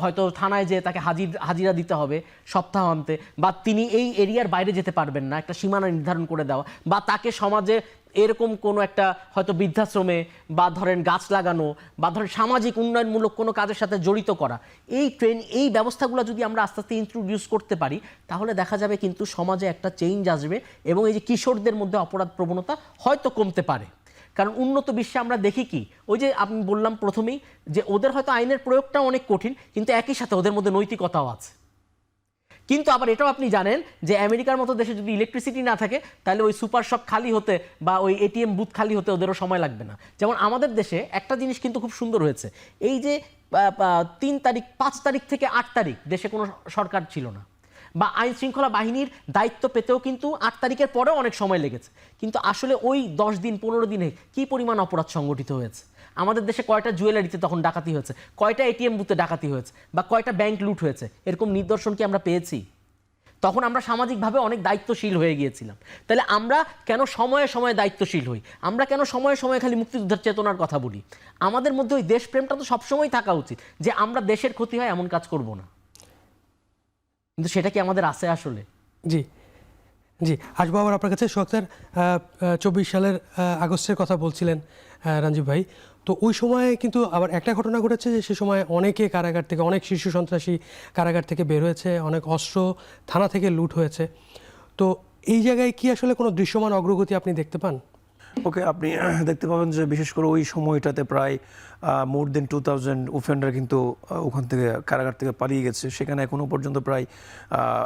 [SPEAKER 3] হয়তো থানায় যে তাকে হাজিরা দিতে হবে সপ্তাহান্তে, বা তিনি এই এরিয়ার বাইরে যেতে পারবেন না, একটা সীমানা নির্ধারণ করে দেওয়া, বা তাকে সমাজে এরকম কোনো একটা হয়তো বৃদ্ধাশ্রমে বা ধরেন গাছ লাগানো বা ধরেন সামাজিক উন্নয়নমূলক কোনো কাজের সাথে জড়িত করা, এই ব্যবস্থাগুলো যদি আমরা আস্তে আস্তে ইন্ট্রোডিউস করতে পারি, তাহলে দেখা যাবে কিন্তু সমাজে একটা চেঞ্জ আসবে, এবং এই যে কিশোরদের মধ্যে অপরাধ প্রবণতা হয়তো কমতে পারে। কারণ উন্নত বিশ্বে আমরা দেখি কি, ওই যে আমি বললাম প্রথমেই যে ওদের হয়তো আইনের প্রয়োগটা অনেক কঠিন, কিন্তু একই সাথে ওদের মধ্যে নৈতিকতাও আছে। কিন্তু আবার এটাও আপনি জানেন যে আমেরিকার মতো দেশে যদি ইলেকট্রিসিটি না থাকে, তাহলে ওই সুপার শপ খালি হতে বা ওই এটিএম বুথ খালি হতে ওদেরও সময় লাগবে না। যেমন আমাদের দেশে একটা জিনিস কিন্তু খুব সুন্দর হয়েছে, এই যে 3 তারিখ 5 তারিখ থেকে 8 তারিখ দেশে কোনো সরকার ছিল না, বা আইন শৃঙ্খলা বাহিনীর দায়িত্ব পেতেও কিন্তু 8 তারিখের পরেও অনেক সময় লেগেছে, কিন্তু আসলে ওই 10 দিন 15 দিনে কি পরিমাণ অপরাধ সংগঠিত হয়েছে। আমাদের দেশে কয়টা জুয়েলারিতে তখন ডাকাতি হয়েছে, কয়টা এটিএম বুথে ডাকাতি হয়েছে, বা কয়টা ব্যাংক লুট হয়েছে, এরকম নিদর্শন কি আমরা পেয়েছি? তখন আমরা সামাজিকভাবে অনেক দায়িত্বশীল হয়ে গিয়েছিলাম। তাহলে আমরা কেন সময়ে সময়ে দায়িত্বশীল হই? আমরা কেন সময়ে সময়ে খালি মুক্তিযুদ্ধের চেতনার কথা বলি? আমাদের মধ্যে ওই দেশপ্রেমটা তো সবসময় থাকা উচিত, যে আমরা দেশের ক্ষতি হয় এমন কাজ করব না। কিন্তু সেটা কি আমাদের আছে আসলে?
[SPEAKER 1] জি জি, আসবো আবার আপনার কাছে। সোহাগ স্যার, 24 সালের আগস্টের কথা বলছিলেন রাঞ্জিব ভাই, তো ওই সময় কিন্তু আবার একটা ঘটনা ঘটেছে যে সে সময় অনেকে কারাগার থেকে, অনেক শীর্ষ সন্ত্রাসী কারাগার থেকে বের হয়েছে, অনেক অস্ত্র থানা থেকে লুট হয়েছে। তো এই জায়গায় কি আসলে কোনো দৃশ্যমান অগ্রগতি আপনি দেখতে পান?
[SPEAKER 2] ওকে, আপনি দেখতে পাবেন যে বিশেষ করে ওই সময়টাতে প্রায় মোর দেন 2000 ওফেন্ডার কিন্তু ওখান থেকে কারাগার থেকে পালিয়ে গেছে। সেখানে এখনও পর্যন্ত প্রায়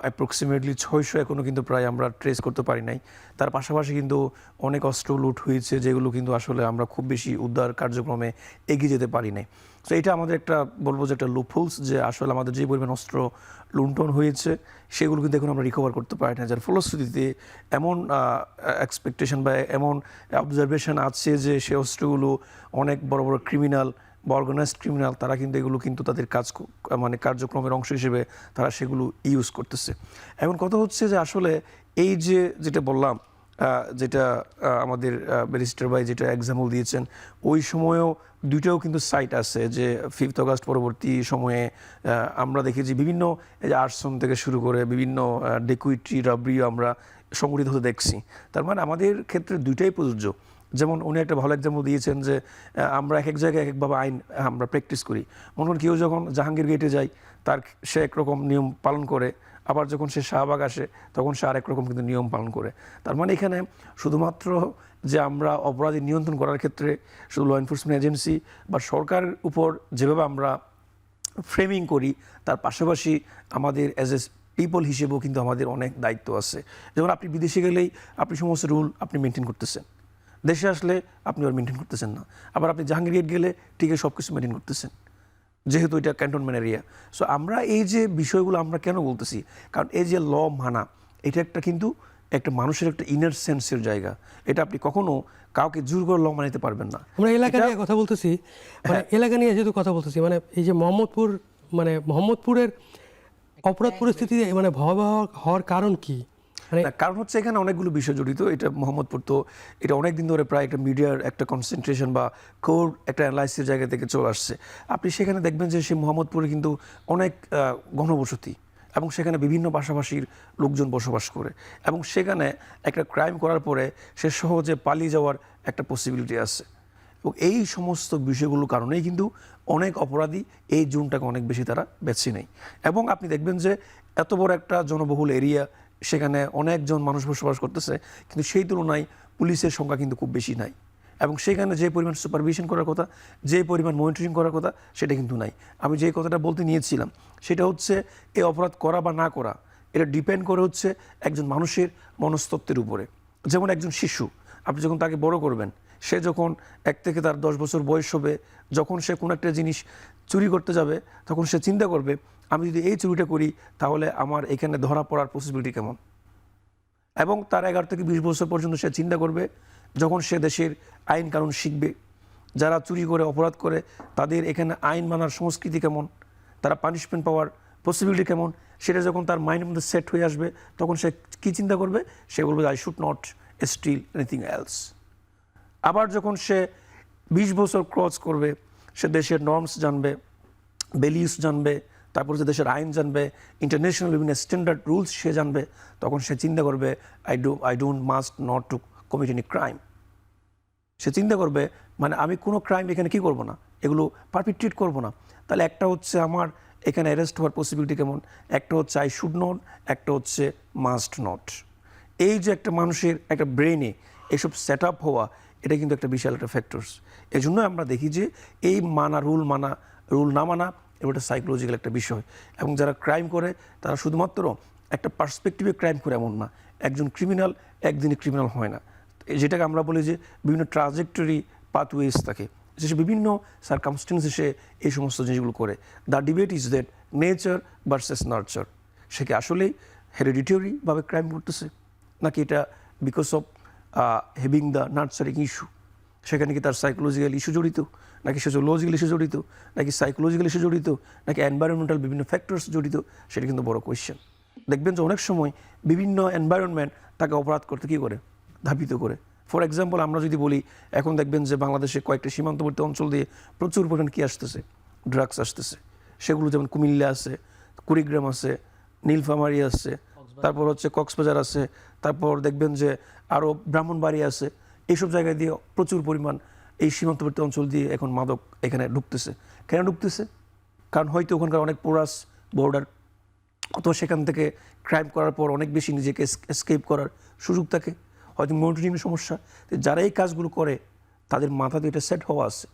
[SPEAKER 2] অ্যাপ্রক্সিমেটলি 600 এখনও কিন্তু প্রায় আমরা ট্রেস করতে পারি নাই। তার পাশাপাশি কিন্তু অনেক অস্ত্র লুট হয়েছে, যেগুলো কিন্তু আসলে আমরা খুব বেশি উদ্ধার কার্যক্রমে এগিয়ে যেতে পারি নাই। সো এটা আমাদের একটা বলবো যে একটা লুপহোলস, যে আসলে আমাদের যে পরিমাণ অস্ত্র লুণ্ঠন হয়েছে সেগুলো কিন্তু এখন আমরা রিকভার করতে পারি না, যার ফলশ্রুতিতে এমন এক্সপেকটেশন বা এমন অবজারভেশন আছে যে সে অস্ত্রগুলো অনেক বড় বড় ক্রিমিনাল বা অর্গানাইজড ক্রিমিনাল, তারা কিন্তু এগুলো কিন্তু তাদের মানে কার্যক্রমের অংশ হিসেবে তারা সেগুলো ইউজ করতেছে। এখন কথা হচ্ছে যে আসলে এই যেটা বললাম, যেটা আমাদের ব্যারিস্টার ভাই যেটা এক্সাম্পল দিয়েছেন, ওই সময়েও দুইটাও কিন্তু সাইট আছে, যে 5 আগস্ট পরবর্তী সময়ে আমরা দেখি যে বিভিন্ন আর্সন থেকে শুরু করে বিভিন্ন ডেকুইটি রাবরিও আমরা সংগঠিত হতে দেখছি। তার মানে আমাদের ক্ষেত্রে দুইটাই প্রযোজ্য। যেমন উনি একটা ভালো এক্সাম্পল দিয়েছেন যে আমরা এক এক জায়গায় এক একভাবে আইন আমরা প্র্যাকটিস করি। মনে করেন কেউ যখন জাহাঙ্গীর গেটে যায়, সে একরকম নিয়ম পালন করে, আবার যখন সে শাহবাগ আসে তখন সে আরেক রকম কিন্তু নিয়ম পালন করে। তার মানে এখানে শুধুমাত্র যে আমরা অপরাধী নিয়ন্ত্রণ করার ক্ষেত্রে শুধু ল এনফোর্সমেন্ট এজেন্সি বা সরকারের উপর যেভাবে আমরা ফ্রেমিং করি, তার পাশাপাশি আমাদের অ্যাজ এ পিপল হিসেবেও কিন্তু আমাদের অনেক দায়িত্ব আছে। যেমন আপনি বিদেশে গেলেই আপনি সমস্ত রুল আপনি মেনটেন করতেছেন, দেশে আসলে আপনি আর মেনটেন করতেছেন না। আবার আপনি জাহাঙ্গীর গেট গেলে ঠিক আছে সব কিছু মেনটেন করতেছেন, যেহেতু এটা ক্যান্টনমেন্ট এরিয়া। সো আমরা এই যে বিষয়গুলো আমরা কেন বলতেছি, কারণ এই যে ল মানা, এটা একটা কিন্তু একটা মানুষের একটা ইনার সেন্সের জায়গা। এটা আপনি কখনো কাউকে জোর করে ল মানাতে পারবেন না।
[SPEAKER 1] আমরা এলাকা নিয়ে কথা বলতেছি, মানে এলাকা নিয়ে যেহেতু কথা বলতেছি, মানে এই যে মোহাম্মদপুরের অপরাধ পরিস্থিতি মানে ভয়াবহ হওয়ার কারণ কি? মানে
[SPEAKER 2] না, কারণ হচ্ছে এখানে অনেকগুলো বিষয় জড়িত। এটা মোহাম্মদপুর তো এটা অনেক দিন ধরে প্রায় একটা মিডিয়ার একটা কনসেন্ট্রেশন বা কোর একটা অ্যানালাইসিসের জায়গা থেকে চলে আসছে। আপনি সেখানে দেখবেন যে সেই মোহাম্মদপুরে কিন্তু অনেক ঘনবসতি এবং সেখানে বিভিন্ন ভাষাভাষীর লোকজন বসবাস করে, এবং সেখানে একটা ক্রাইম করার পরে সে সহজে পালিয়ে যাওয়ার একটা পসিবিলিটি আছে। এবং এই সমস্ত বিষয়গুলোর কারণেই কিন্তু অনেক অপরাধী এই জোনটাকে অনেক বেশি তারা বেছে নেয়। এবং আপনি দেখবেন যে এত বড় একটা জনবহুল এরিয়া, সেখানে অনেকজন মানুষ বসবাস করতেছে, কিন্তু সেই তুলনায় পুলিশের সংখ্যা কিন্তু খুব বেশি নাই। এবং সেখানে যে পরিমাণ সুপারভিশন করার কথা, যে পরিমাণ মনিটরিং করার কথা, সেটা কিন্তু নাই। আমি যে কথাটা বলতে নিয়েছিলাম সেটা হচ্ছে এই অপরাধ করা বা না করা, এটা ডিপেন্ড করে হচ্ছে একজন মানুষের মনস্তত্ত্বের উপরে। যেমন একজন শিশু, আপনি যখন তাকে বড় করবেন, সে যখন 1 থেকে তার 10 বছর বয়স হবে, যখন সে কোনো একটা জিনিস চুরি করতে যাবে, তখন সে চিন্তা করবে আমি যদি এই চুরিটা করি তাহলে আমার এখানে ধরা পড়ার পসিবিলিটি কেমন। এবং তার 11 থেকে 20 বছর পর্যন্ত সে চিন্তা করবে, যখন সে দেশের আইন কানুন শিখবে, যারা চুরি করে অপরাধ করে তাদের এখানে আইন মানার সংস্কৃতি কেমন, তারা পানিশমেন্ট পাওয়ার পসিবিলিটি কেমন, সেটা যখন তার মাইন্ডের মধ্যে সেট হয়ে আসবে, তখন সে কী চিন্তা করবে, সে বলবে I should not steal anything else. আবার যখন সে 20 বছর ক্রস করবে, সে দেশের নর্মস জানবে, ভ্যালিউস জানবে, তারপর যে দেশের আইন জানবে, ইন্টারন্যাশনাল বিভিন্ন স্ট্যান্ডার্ড রুলস সে জানবে, তখন সে চিন্তা করবে I don't must not to commit any crime. সে চিন্তা করবে মানে আমি কোনো ক্রাইম এখানে কী করবো না, এগুলো পারপিট্রেট করবো না। তাহলে একটা হচ্ছে আমার এখানে অ্যারেস্ট হওয়ার পসিবিলিটি কেমন, একটা হচ্ছে আই শুড নট, একটা হচ্ছে মাস্ট নট। এই যে একটা মানুষের একটা ব্রেনে এসব সেট আপ হওয়া, এটা কিন্তু একটা বিশাল একটা ফ্যাক্টরস। এই জন্য আমরা দেখি যে এই রুল না মানা এটা সাইকোলজিক্যাল একটা বিষয়। এবং যারা ক্রাইম করে তারা শুধুমাত্র একটা পার্সপেক্টিভে ক্রাইম করে এমন না, একজন ক্রিমিনাল একদিনে ক্রিমিনাল হয় না। যেটাকে আমরা বলি যে বিভিন্ন ট্রাজেক্টরি পাথওয়েজ থাকে, যে বিভিন্ন সার্কামস্টেন্সে সে এই সমস্ত জিনিসগুলো করে। The debate is that nature versus nurture. সে কি আসলেই হেরিডিটরিভাবে ক্রাইম করতেছে, নাকি এটা because of having the nurturing issue, সেখানে কি তার সাইকোলজিক্যাল ইস্যু জড়িত, নাকি সোশিওলজিক্যাল ইস্যু জড়িত, নাকি সাইকোলজিক্যাল ইস্যু জড়িত, নাকি এনভায়রনমেন্টাল বিভিন্ন ফ্যাক্টরস জড়িত, সেটা কিন্তু বড় কোয়েশ্চেন। দেখবেন যে অনেক সময় বিভিন্ন এনভায়রনমেন্ট তাকে অপরাধ করতে কী করে, ধাবিত করে। ফর এক্সাম্পল আমরা যদি বলি, এখন দেখবেন যে বাংলাদেশে কয়েকটা সীমান্তবর্তী অঞ্চল দিয়ে প্রচুর পরিমাণ কী আসতেছে, ড্রাগস আসতেছে। সেগুলো যেমন কুমিল্লা আছে, কুড়িগ্রাম আছে, নীলফামারী আছে, তারপর হচ্ছে কক্সবাজার আছে, তারপর দেখবেন যে আরও ব্রাহ্মণবাড়ি আছে। এইসব জায়গায় দিয়ে প্রচুর পরিমাণ এই সীমান্তবর্তী অঞ্চল দিয়ে এখন মাদক এখানে ঢুকতেছে। কেন ঢুকতেছে? কারণ হয়তো ওখানকার অনেক পোরাস বর্ডার, অথবা সেখান থেকে ক্রাইম করার পর অনেক বেশি নিজেকে এসকেপ করার সুযোগ থাকে, হয়তো মনিটরিং সমস্যা। যারা এই কাজগুলো করে তাদের মাথাতে এটা সেট হওয়া আছে।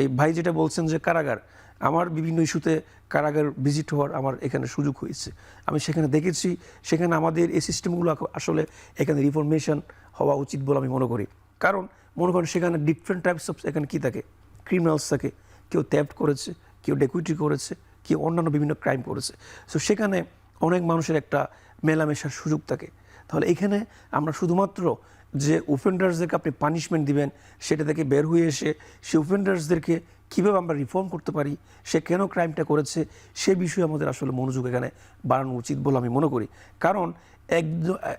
[SPEAKER 2] এই ভাই যেটা বলছেন যে কারাগার, আমার বিভিন্ন ইস্যুতে কারাগার ভিজিট হওয়ার আমার এখানে সুযোগ হয়েছে। আমি সেখানে দেখেছি, সেখানে আমাদের এই সিস্টেমগুলো আসলে এখানে রিফরমেশন হওয়া উচিত বলে আমি মনে করি। কারণ মনে করেন সেখানে ডিফারেন্ট টাইপস অফ এখানে কী থাকে, ক্রিমিনালস থাকে, কেউ থেফট করেছে, কেউ ডেকুইটি করেছে, কেউ অন্যান্য বিভিন্ন ক্রাইম করেছে। সো সেখানে অনেক মানুষের একটা মেলামেশার সুযোগ থাকে। তাহলে এখানে আমরা শুধুমাত্র যে অফেন্ডার্সদেরকে আপনি পানিশমেন্ট দিবেন, সেটা থেকে বের হয়ে এসে সেই অফেন্ডার্সদেরকে কীভাবে আমরা রিফর্ম করতে পারি, সে কেন ক্রাইমটা করেছে, সে বিষয়ে আমাদের আসলে মনোযোগ এখানে বাড়ানো উচিত বলে আমি মনে করি। কারণ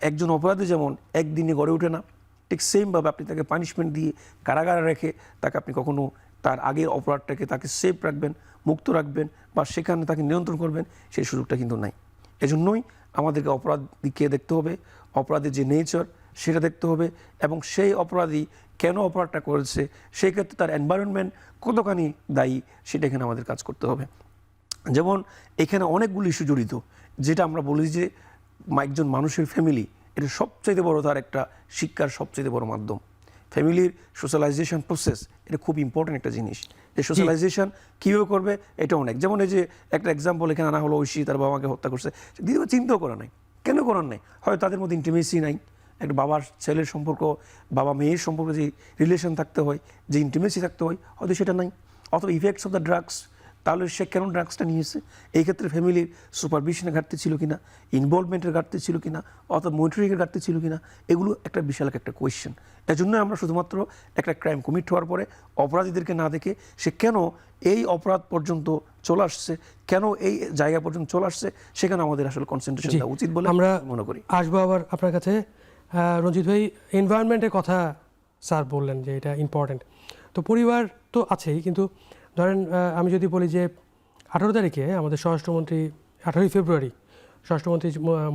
[SPEAKER 2] একজন অপরাধী যেমন একদিনে গড়ে ওঠে না, ঠিক সেমভাবে আপনি তাকে পানিশমেন্ট দিয়ে কারাগারে রেখে তাকে আপনি কখনো তার আগের অপরাধটাকে তাকে সেফ রাখবেন, মুক্ত রাখবেন, বা সেখানে তাকে নিয়ন্ত্রণ করবেন, সেই সুযোগটা কিন্তু নাই। এজন্যই আমাদেরকে অপরাধীকে দেখতে হবে, অপরাধীর যে নেচার সেটা দেখতে হবে, এবং সেই অপরাধী কেন অপরাধটা করেছে, সেই ক্ষেত্রে তার এনভায়রনমেন্ট কতখানি দায়ী, সেটা এখানে আমাদের কাজ করতে হবে। যেমন এখানে অনেকগুলো ইস্যু জড়িত, যেটা আমরা বলি যে একজন মানুষের ফ্যামিলি এটা সবচাইতে বড়, তার একটা শিক্ষার সবচাইতে বড় মাধ্যম। ফ্যামিলির সোশ্যালাইজেশন প্রসেস এটা খুব ইম্পর্টেন্ট একটা জিনিস। যে সোশ্যালাইজেশন কীভাবে করবে এটা অনেক, যেমন এই যে একটা এক্সাম্পল এখানে আনা হলো, ঐশী তার বাবাকে হত্যা করছে, দ্বিতীয় চিন্তাও করা নাই। কেন করার নাই? হয়তো তাদের মধ্যে ইন্টিমেসি নাই, একটা বাবার ছেলের সম্পর্ক, বাবা মেয়ের সম্পর্কে যে রিলেশন থাকতে হয়, যে ইন্টিমেসি থাকতে হয়, হয়তো সেটা নাই। অথবা ইফেক্টস অফ দ্য ড্রাগস, তাহলে সে কেন ড্রাগসটা নিয়েছে? এই ক্ষেত্রে ফ্যামিলির সুপারভিশনের ঘাটতি ছিল কিনা, ইনভলভমেন্টের ঘাটতি ছিল কিনা, অথবা মনিটরিংয়ের ঘাটতি ছিল কিনা, এগুলো একটা বিশাল একটা কোয়েশ্চেন। এর জন্য আমরা শুধুমাত্র একটা ক্রাইম কমিট হওয়ার পরে অপরাধীদেরকে না দেখে সে কেন এই অপরাধ পর্যন্ত চলে আসছে, কেন এই জায়গা পর্যন্ত চলে আসছে, সেখানে আমাদের আসলে কনসেন্ট্রেশন দেওয়া উচিত বলে
[SPEAKER 1] আমরা
[SPEAKER 2] মনে করি।
[SPEAKER 1] আসবো আবার আপনার কাছে। রঞ্জিত ভাই, এনভায়রনমেন্টের কথা স্যার বললেন যে এটা ইম্পর্টেন্ট, তো পরিবার তো আছেই, কিন্তু ধরেন আমি যদি বলি যে 18 তারিখে আমাদের স্বরাষ্ট্রমন্ত্রী, 18ই ফেব্রুয়ারি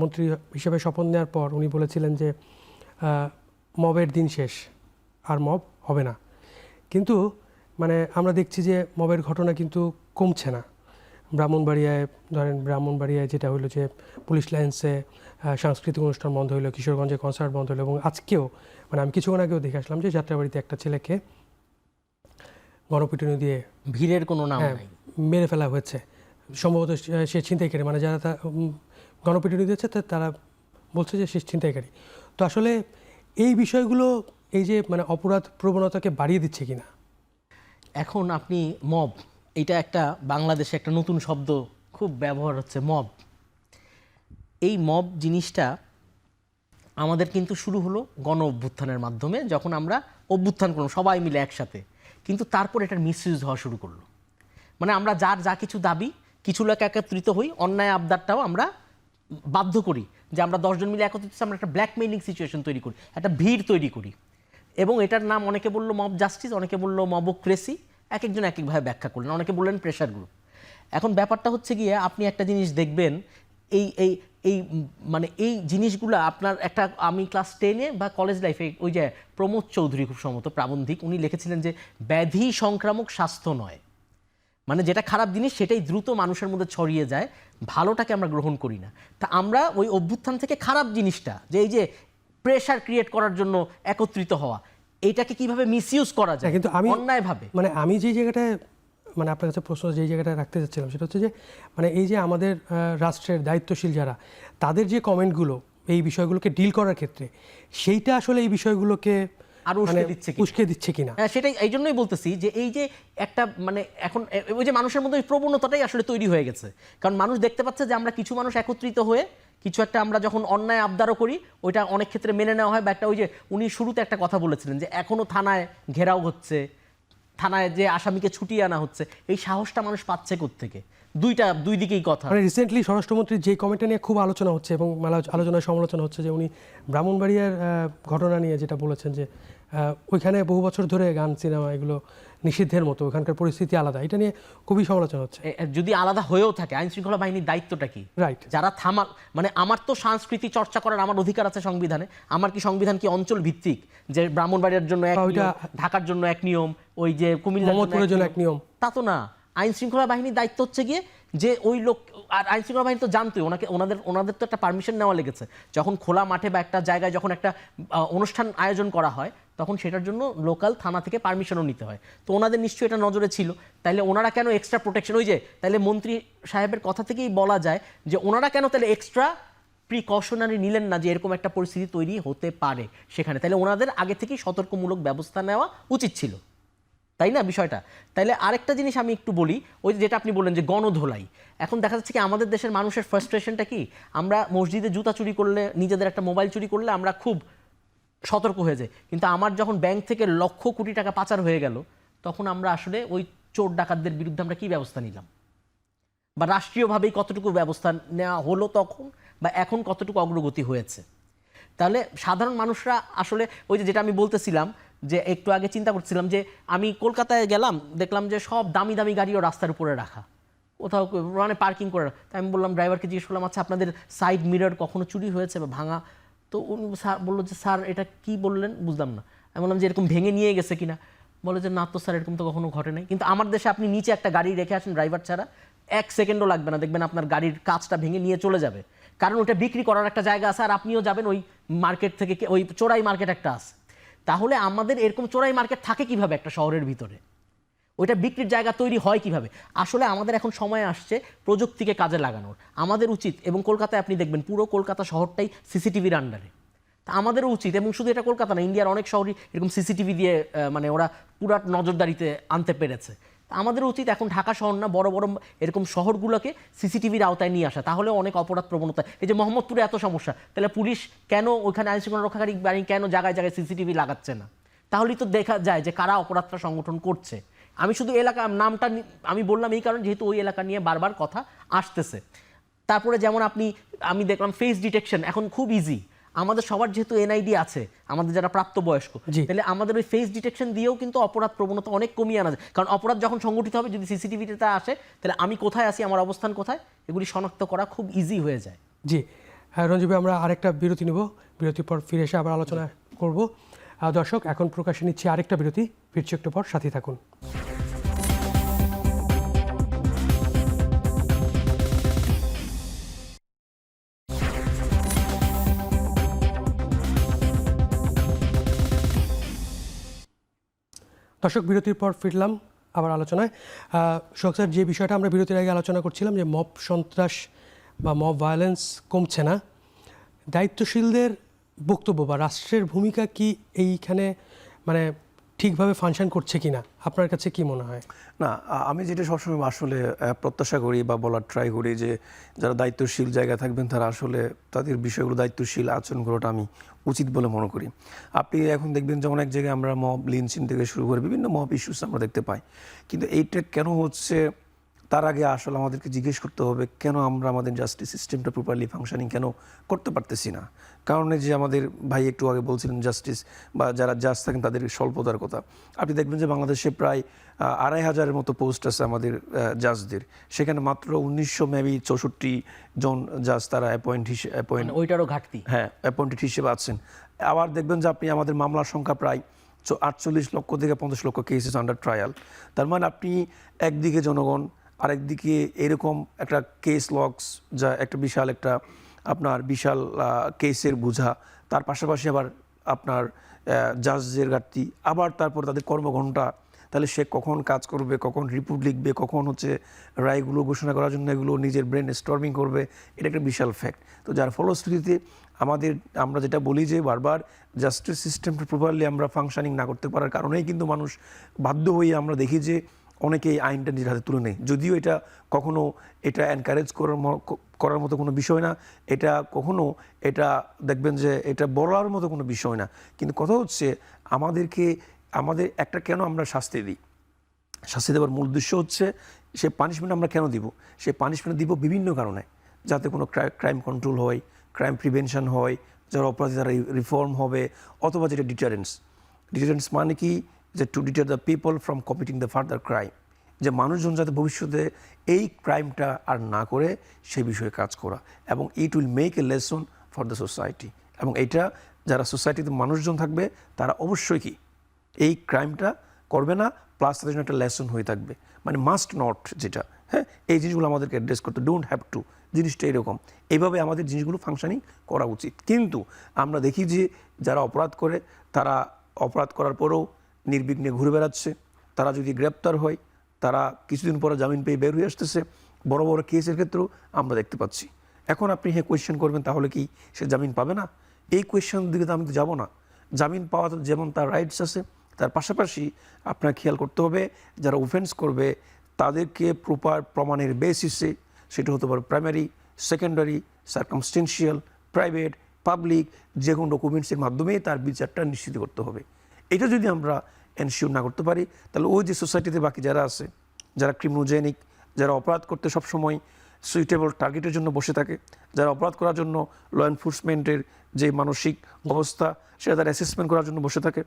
[SPEAKER 1] মন্ত্রী হিসেবে শপথ নেওয়ার পর উনি বলেছিলেন যে মবের দিন শেষ, আর মব হবে না। কিন্তু মানে আমরা দেখছি যে মবের ঘটনা কিন্তু কমছে না। ব্রাহ্মণবাড়িয়ায় যেটা হলো যে পুলিশ লাইন্সে সাংস্কৃতিক অনুষ্ঠান বন্ধ হলো, কিশোরগঞ্জে কনসার্ট বন্ধ হলো, এবং আজকেও মানে আমি কিছুক্ষণ আগেও দেখে আসলাম যে যাত্রাবাড়িতে একটা ছেলেকে গণপিটুনি দিয়ে
[SPEAKER 3] ভিড়ের কোনো নাম নাই,
[SPEAKER 1] মেরে ফেলা হয়েছে। সম্ভবত সে ছিনতাইকারী, মানে যারা গণপিটুনি দিয়েছে তারা বলছে যে সে ছিনতাইকারী। তো আসলে এই বিষয়গুলো এই যে মানে অপরাধ প্রবণতাকে বাড়িয়ে দিচ্ছে কিনা?
[SPEAKER 3] এখন আপনি মব, এটা একটা বাংলাদেশে একটা নতুন শব্দ খুব ব্যবহার হচ্ছে, মব। এই মব জিনিসটা আমাদের কিন্তু শুরু হলো গণ অভ্যুত্থানের মাধ্যমে, যখন আমরা অভ্যুত্থান করলাম সবাই মিলে একসাথে, কিন্তু তারপর এটার মিসইউজ হওয়া শুরু করলো। মানে আমরা যার যা কিছু দাবি, কিছু লোক একত্রিত হই, অন্যায় আবদারটাও আমরা বাধ্য করি যে আমরা 10 জন মিলে একত্রিত আমরা একটা ব্ল্যাকমেইলিং সিচুয়েশন তৈরি করি, একটা ভিড় তৈরি করি, এবং এটার নাম অনেকে বললো মব জাস্টিস, অনেকে বললো মবক্রেসি, এক একজন এক একভাবে ব্যাখ্যা করলেন, অনেকে বললেন প্রেশার গ্রুপ। এখন ব্যাপারটা হচ্ছে গিয়ে আপনি একটা জিনিস দেখবেন, এই এই এই মানে এই জিনিসগুলো আপনার একটা, আমি ক্লাস 10-এ বা কলেজ লাইফে ওই যে প্রমোদ চৌধুরী খুব সম্ভবত প্রাবন্ধিক, উনি লিখেছিলেন যে ব্যাধি সংক্রামক স্বাস্থ্য নয়, মানে যেটা খারাপ জিনিস সেটাই দ্রুত মানুষের মধ্যে ছড়িয়ে যায়, ভালোটাকে আমরা গ্রহণ করি না। তা আমরা ওই অভ্যুত্থান থেকে খারাপ জিনিসটা, যে এই যে প্রেশার ক্রিয়েট করার জন্য একত্রিত হওয়া, এইটাকে কিভাবে মিসইউজ করা যায়
[SPEAKER 1] কিন্তু আমি
[SPEAKER 3] অন্যায়ভাবে,
[SPEAKER 1] মানে আমি যে জায়গাটায় মানে আপনার কাছে প্রশ্ন যেই জায়গাটায় রাখতে চাচ্ছিলাম সেটা হচ্ছে যে মানে এই যে আমাদের রাষ্ট্রের দায়িত্বশীল যারা, তাদের যে কমেন্টগুলো এই বিষয়গুলোকে ডিল করার ক্ষেত্রে, সেইটা আসলে এই বিষয়গুলোকে
[SPEAKER 3] আরো
[SPEAKER 1] উস্কে দিচ্ছে কিনা।
[SPEAKER 3] হ্যাঁ, সেটাই, এই জন্যই বলতেছি যে এই যে একটা মানে এখন ওই যে মানুষের মধ্যে ওই প্রবণতাটাই আসলে তৈরি হয়ে গেছে, কারণ মানুষ দেখতে পাচ্ছে যে আমরা কিছু মানুষ একত্রিত হয়ে কিছু একটা, আমরা যখন অন্যায় আবদারও করি ওইটা অনেক ক্ষেত্রে মেনে নেওয়া হয়, বা একটা ওই যে উনি শুরুতে একটা কথা বলেছিলেন যে এখনো থানায় ঘেরাও হচ্ছে, থানায় যে আসামিকে ছুটিয়ে আনা হচ্ছে, এই সাহসটা মানুষ পাচ্ছে কোত্থেকে? দুই দিকেই কথা।
[SPEAKER 1] মানে রিসেন্টলি স্বরাষ্ট্রমন্ত্রীর যে কমেন্টটা নিয়ে খুব আলোচনা হচ্ছে এবং আলোচনায় সমালোচনা হচ্ছে যে উনি ব্রাহ্মণবাড়িয়ার ঘটনা নিয়ে যেটা বলেছেন যে ওইখানে বহু বছর ধরে গান সিনেমা এগুলো নিষিদ্ধের মতো, ওখানকার পরিস্থিতি আলাদা, এটা নিয়ে খুবই সমালোচনা হচ্ছে।
[SPEAKER 3] যদি আলাদা হয়েও থাকে, আইন শৃঙ্খলা বাহিনীর দায়িত্বটা কি?
[SPEAKER 1] রাইট,
[SPEAKER 3] যারা মানে আমার তো সংস্কৃতি চর্চা করার আমার অধিকার আছে সংবিধানে, আমার কি সংবিধান কি অঞ্চল ভিত্তিক, যে ব্রাহ্মণবাড়িয়ার জন্য এক নিয়ম, ঢাকার জন্য এক নিয়ম, ওই যে কুমিল্লার
[SPEAKER 1] জন্য এক নিয়ম?
[SPEAKER 3] তা তো না। আইন শৃঙ্খলা বাহিনীর দায়িত্ব হচ্ছে গিয়ে যে ওই লোক, আর আইন শৃঙ্খলা বাহিনী তো জানতোই, ওনাদের তো একটা পারমিশন নেওয়া লেগেছে, যখন খোলা মাঠে বা একটা জায়গায় যখন একটা অনুষ্ঠান আয়োজন করা হয় তখন সেটার জন্য লোকাল থানা থেকে পারমিশনও নিতে হয়, তো ওনাদের নিশ্চয়ই এটা নজরে ছিল। তাইলে ওনারা কেন এক্সট্রা প্রোটেকশন, ওই যে তাইলে মন্ত্রী সাহেবের কথা থেকেই বলা যায় যে ওনারা কেন তাহলে এক্সট্রা প্রিকশনারি নিলেন না যে এরকম একটা পরিস্থিতি তৈরি হতে পারে সেখানে, তাহলে ওনাদের আগে থেকেই সতর্কমূলক ব্যবস্থা নেওয়া উচিত ছিল, তাই না বিষয়টা? তাইলে আরেকটা জিনিস আমি একটু বলি, ওই যেটা আপনি বললেন যে গণধোলাই, এখন দেখা যাচ্ছে কি আমাদের দেশের মানুষের ফ্রাস্ট্রেশনটা কি, আমরা মসজিদে জুতা চুরি করলে, নিজেদের একটা মোবাইল চুরি করলে আমরা খুব সতর্ক হয়ে যাই, কিন্তু আমার যখন ব্যাংক থেকে লক্ষ কোটি টাকা পাচার হয়ে গেল তখন আমরা আসলে ওই চোর ডাকাতদের বিরুদ্ধে আমরা কি ব্যবস্থা নিলাম, বা রাষ্ট্রীয়ভাবেই কতটুকু ব্যবস্থা নেওয়া হলো তখন, বা এখন কতটুকু অগ্রগতি হয়েছে? তাহলে সাধারণ মানুষরা আসলে ওই যে যেটা আমি বলতেছিলাম যে একটু আগে চিন্তা করছিলাম যে আমি কলকাতায় গেলাম, দেখলাম যে সব দামি দামি গাড়িও রাস্তার উপরে রাখা, কোথাও মানে পার্কিং করে। তাই আমি বললাম, ড্রাইভারকে জিজ্ঞেস করলাম, আচ্ছা আপনাদের সাইড মিরর কখনো চুরি হয়েছে বা ভাঙা? তো উনি স্যার বললো যে স্যার এটা কি বললেন বুঝলাম না। আমি বললাম যে এরকম ভেঙে নিয়ে গেছে কিনা? বলে যে না তো স্যার এরকম তো কখনো ঘটে নাই। কিন্তু আমার দেশে আপনি নিচে একটা গাড়ি রেখে আসেন ড্রাইভার ছাড়া, 1 সেকেন্ডও লাগবে না, দেখবেন আপনার গাড়ির কাঁচটা ভেঙে নিয়ে চলে যাবে, কারণ ওটা বিক্রি করার একটা জায়গা আছে আর আপনিও যাবেন ওই মার্কেট থেকে, ওই চোরাই মার্কেট একটা আছে। তাহলে আমাদের এরকম চোরাই মার্কেট থাকে কিভাবে একটা শহরের ভিতরে? ওইটা বিক্রির জায়গা তৈরি হয় কিভাবে? আসলে আমাদের এখন সময় আসছে প্রযুক্তিকে কাজে লাগানোর। আমাদের উচিত, এবং কলকাতায় আপনি দেখবেন পুরো কলকাতা শহরটাই সিসিটিভির আন্ডারে। তা আমাদেরও উচিত, এবং শুধু এটা কলকাতা না, ইন্ডিয়ার অনেক শহরই এরকম সিসিটিভি দিয়ে মানে ওরা পুরো নজরদারিতে আনতে পেরেছে। তা আমাদের উচিত এখন ঢাকা শহর না, বড় বড় এরকম শহরগুলোকে সিসিটিভির আওতায় নিয়ে আসা, তাহলে অনেক অপরাধ প্রবণতা। এই যে মোহাম্মদপুরে এত সমস্যা, তাহলে পুলিশ কেন ওইখানে আইনশৃঙ্খলা রক্ষাকারী বাহিনী কেন জায়গায় জায়গায় সিসিটিভি লাগাচ্ছে না? তাহলেই তো দেখা যায় যে কারা অপরাধটা সংগঠন করছে। আমি শুধু এলাকা নামটা আমি বললাম এই কারণে, যেহেতু ওই এলাকা নিয়ে বারবার কথা আসতেছে। তারপরে যেমন আমি দেখলাম ফেস ডিটেকশন এখন খুব ইজি। আমাদের সবার যেহেতু এনআইডি আছে, আমাদের যারা প্রাপ্তবয়স্ক, তাহলে আমাদের ওই ফেস ডিটেকশন দিয়েও কিন্তু অপরাধ প্রবণতা অনেক কমিয়ে আনা যায়। কারণ অপরাধ যখন সংগঠিত হবে, যদি সিসিটিভিতে আসে, তাহলে আমি কোথায় আছি, আমার অবস্থান কোথায়, এগুলি শনাক্ত করা খুব ইজি হয়ে যায়।
[SPEAKER 1] জি রঞ্জিত ভাই, আমরা আরেকটা বিরতি নেব, বিরতির পর ফিরে এসে আবার আলোচনা করব। দর্শক, এখন প্রকাশে নিচ্ছি আরেকটা বিরতি, ফিরছি একটু পর, সাথে থাকুন। দর্শক, বিরতির পর ফিরলাম আবার আলোচনায়। শোক স্যার, যে বিষয়টা আমরা বিরতির আগে আলোচনা করছিলাম যে মব সন্ত্রাস বা মব ভায়োলেন্স কমছে না, দায়িত্বশীলদের বক্তব্য বা রাষ্ট্রের ভূমিকা কি এইখানে মানে ঠিকভাবে ফাংশন করছে কিনা, আপনার কাছে কি মনে হয়?
[SPEAKER 2] না, আমি যেটা সবসময় আসলে প্রত্যাশা করি বা বলার ট্রাই করি যে যারা দায়িত্বশীল জায়গায় থাকবেন তারা আসলে তাদের বিষয়গুলো দায়িত্বশীল আচরণ করাটা আমি উচিত বলে মনে করি। আপনি এখন দেখবেন যে অনেক জায়গায় আমরা মব লিঞ্চিং থেকে শুরু করে বিভিন্ন মব ইস্যুস আমরা দেখতে পাই, কিন্তু এইটা কেন হচ্ছে তার আগে আসলে আমাদেরকে জিজ্ঞেস করতে হবে কেন আমরা আমাদের জাস্টিস সিস্টেমটা প্রপারলি ফাংশনিং কেন করতে পারতেছি না। কারণ যে আমাদের ভাই একটু আগে বলছিলেন জাস্টিস বা যারা জাজ থাকেন তাদের স্বল্পতার কথা। আপনি দেখবেন যে বাংলাদেশে প্রায় 2500-এর মতো পোস্ট আছে আমাদের জাজদের, সেখানে মাত্র 1964 জন জাজ তারা অ্যাপয়েন্ট
[SPEAKER 3] ওইটারও ঘাটতি,
[SPEAKER 2] হ্যাঁ অ্যাপয়েন্টেড হিসেবে আছেন। আবার দেখবেন যে আপনি আমাদের মামলার সংখ্যা প্রায় 48 লক্ষ থেকে 50 লক্ষ কেসেস আন্ডার ট্রায়াল। তার মানে আপনি একদিকে জনগণ, আরেকদিকে এরকম একটা কেস লগস, যা একটা বিশাল একটা আপনার বিশাল কেসের বোঝা, তার পাশাপাশি আবার আপনার জাজের ঘাটতি, আবার তারপর তাদের কর্মঘণ্টা, তাহলে সে কখন কাজ করবে, কখন রিপোর্ট লিখবে, কখন হচ্ছে রায়গুলো ঘোষণা করার জন্য এগুলো নিজের ব্রেন স্টর্মিং করবে, এটা একটা বিশাল ফ্যাক্ট। তো যার ফলশ্রুতিতে আমরা যেটা বলি যে বারবার জাস্টিস সিস্টেমটা প্রপারলি আমরা ফাংশনিং না করতে পারার কারণেই কিন্তু মানুষ বাধ্য হয়ে আমরা দেখি যে অনেকেই আইনটা নিজের হাতে তুলে নেয়। যদিও এটা কখনো এটা এনকারেজ করার মতো কোনো বিষয় না, এটা কখনো এটা দেখবেন যে এটা বলার মতো কোনো বিষয় না, কিন্তু কথা হচ্ছে আমাদের একটা কেন আমরা শাস্তি দিই, শাস্তি দেওয়ার মূল উদ্দেশ্য হচ্ছে সে পানিশমেন্ট আমরা কেন দিব, সে পানিশমেন্ট দিব বিভিন্ন কারণে, যাতে কোনো ক্রাইম কন্ট্রোল হয়, ক্রাইম প্রিভেনশন হয়, যারা অপরাধী তারা রিফর্ম হবে, অথবা যেটা ডিটারেন্স মানে কি, যে to deter the people from committing the further crime, যে মানুষজন যাতে ভবিষ্যতে এই ক্রাইমটা আর না করে সে বিষয়ে কাজ করা, এবং it will make a lesson for the society. এবং এইটা যারা সোসাইটিতে মানুষজন থাকবে তারা অবশ্যই কি এই ক্রাইমটা করবে না, প্লাস তাদের জন্য একটা লেসন হয়ে থাকবে, মানে মাস্ট নট, যেটা হ্যাঁ এই জিনিসগুলো আমাদেরকে অ্যাড্রেস করতে, ডোন্ট হ্যাভ টু, জিনিসটা এরকম, এইভাবে আমাদের জিনিসগুলো ফাংশনিং করা উচিত। কিন্তু আমরা দেখি যে যারা অপরাধ করে তারা অপরাধ করার পরেও নির্বিঘ্নে ঘুরে বেড়াচ্ছে, তারা যদি গ্রেপ্তার হয় তারা কিছুদিন পরে জামিন পেয়ে বের হয়ে আসতেছে, বড় বড় কেসের ক্ষেত্রেও আমরা দেখতে পাচ্ছি। এখন আপনি কোয়েশ্চেন করবেন তাহলে কি সে জামিন পাবে না? এই কোয়েশ্চেন দিকে তো আমি তো যাবো না। জামিন পাওয়া যেমন তার রাইটস আছে, তার পাশাপাশি আপনার খেয়াল করতে হবে যারা অফেন্স করবে তাদেরকে প্রপার প্রমাণের বেসিসে, সেটা হতে পারে primary, secondary, circumstantial, private, public, যে কোনো ডকুমেন্টসের মাধ্যমে তার বিচারটা নিশ্চিত করতে হবে। এটা যদি আমরা এনশিওর না করতে পারি, তাহলে ওই যে সোসাইটিতে বাকি যারা আছে, যারা ক্রিমিনোজেনিক, যারা অপরাধ করতে সবসময় সুইটেবল টার্গেটের জন্য বসে থাকে, যারা অপরাধ করার জন্য ল এনফোর্সমেন্টের যে মানসিক অবস্থা সেটা তারা অ্যাসেসমেন্ট করার জন্য বসে থাকে,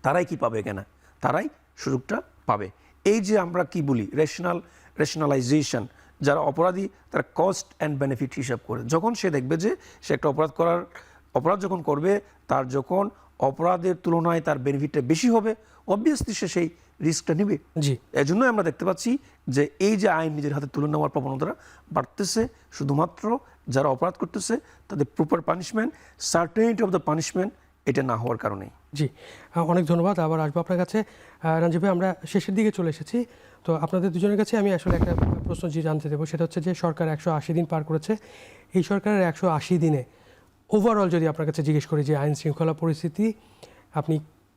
[SPEAKER 2] তারাই কি পাবে কেনা? তারাই সুযোগটা পাবে। এই যে আমরা কি বলি রেশনালাইজেশন, যারা অপরাধী তারা কস্ট অ্যান্ড বেনিফিট হিসাব করে, যখন সে দেখবে যে সে একটা অপরাধ যখন করবে তার যখন অপরাধের তুলনায় তার বেনিফিটটা বেশি হবে, অবভিয়াসলি সে সেই রিস্কটা নেবে।
[SPEAKER 1] জি,
[SPEAKER 2] এজন্যই আমরা দেখতে পাচ্ছি যে এই যে আইন নিজের হাতে তুলে নেওয়ার প্রবণতাটা বাড়তেছে, শুধুমাত্র যারা অপরাধ করতেছে তাদের proper punishment, certainty of the punishment এটা না হওয়ার কারণেই।
[SPEAKER 1] জি, অনেক ধন্যবাদ। আবার আসবো আপনার কাছে। রঞ্জিত ভাই, আমরা শেষের দিকে চলে এসেছি। তো আপনাদের দুজনের কাছে আমি আসলে একটা প্রশ্ন জানতে দেবো, সেটা হচ্ছে যে সরকার 180 দিন পার করেছে। এই সরকারের 180 দিনে ওভারঅল যদি আপনার কাছে জিজ্ঞেস করি যে আইন শৃঙ্খলা পরিস্থিতি আপনি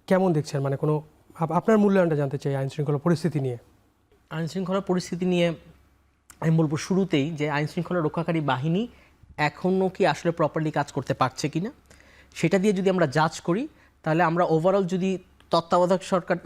[SPEAKER 1] কেমন দেখছেন, মানে কোনো আপনার মূল্যায়নটা জানতে চাই আইন শৃঙ্খলা পরিস্থিতি নিয়ে।
[SPEAKER 3] আইন শৃঙ্খলা পরিস্থিতি নিয়ে আমি বলবো শুরুতেই যে আইন শৃঙ্খলা রক্ষাকারী বাহিনী এখনও কি আসলে প্রপারলি কাজ করতে পারছে কিনা সেটা দিয়ে যদি আমরা জাজ করি, তাহলে আমরা ওভারঅল যদি তত্ত্বাবধায়ক সরকার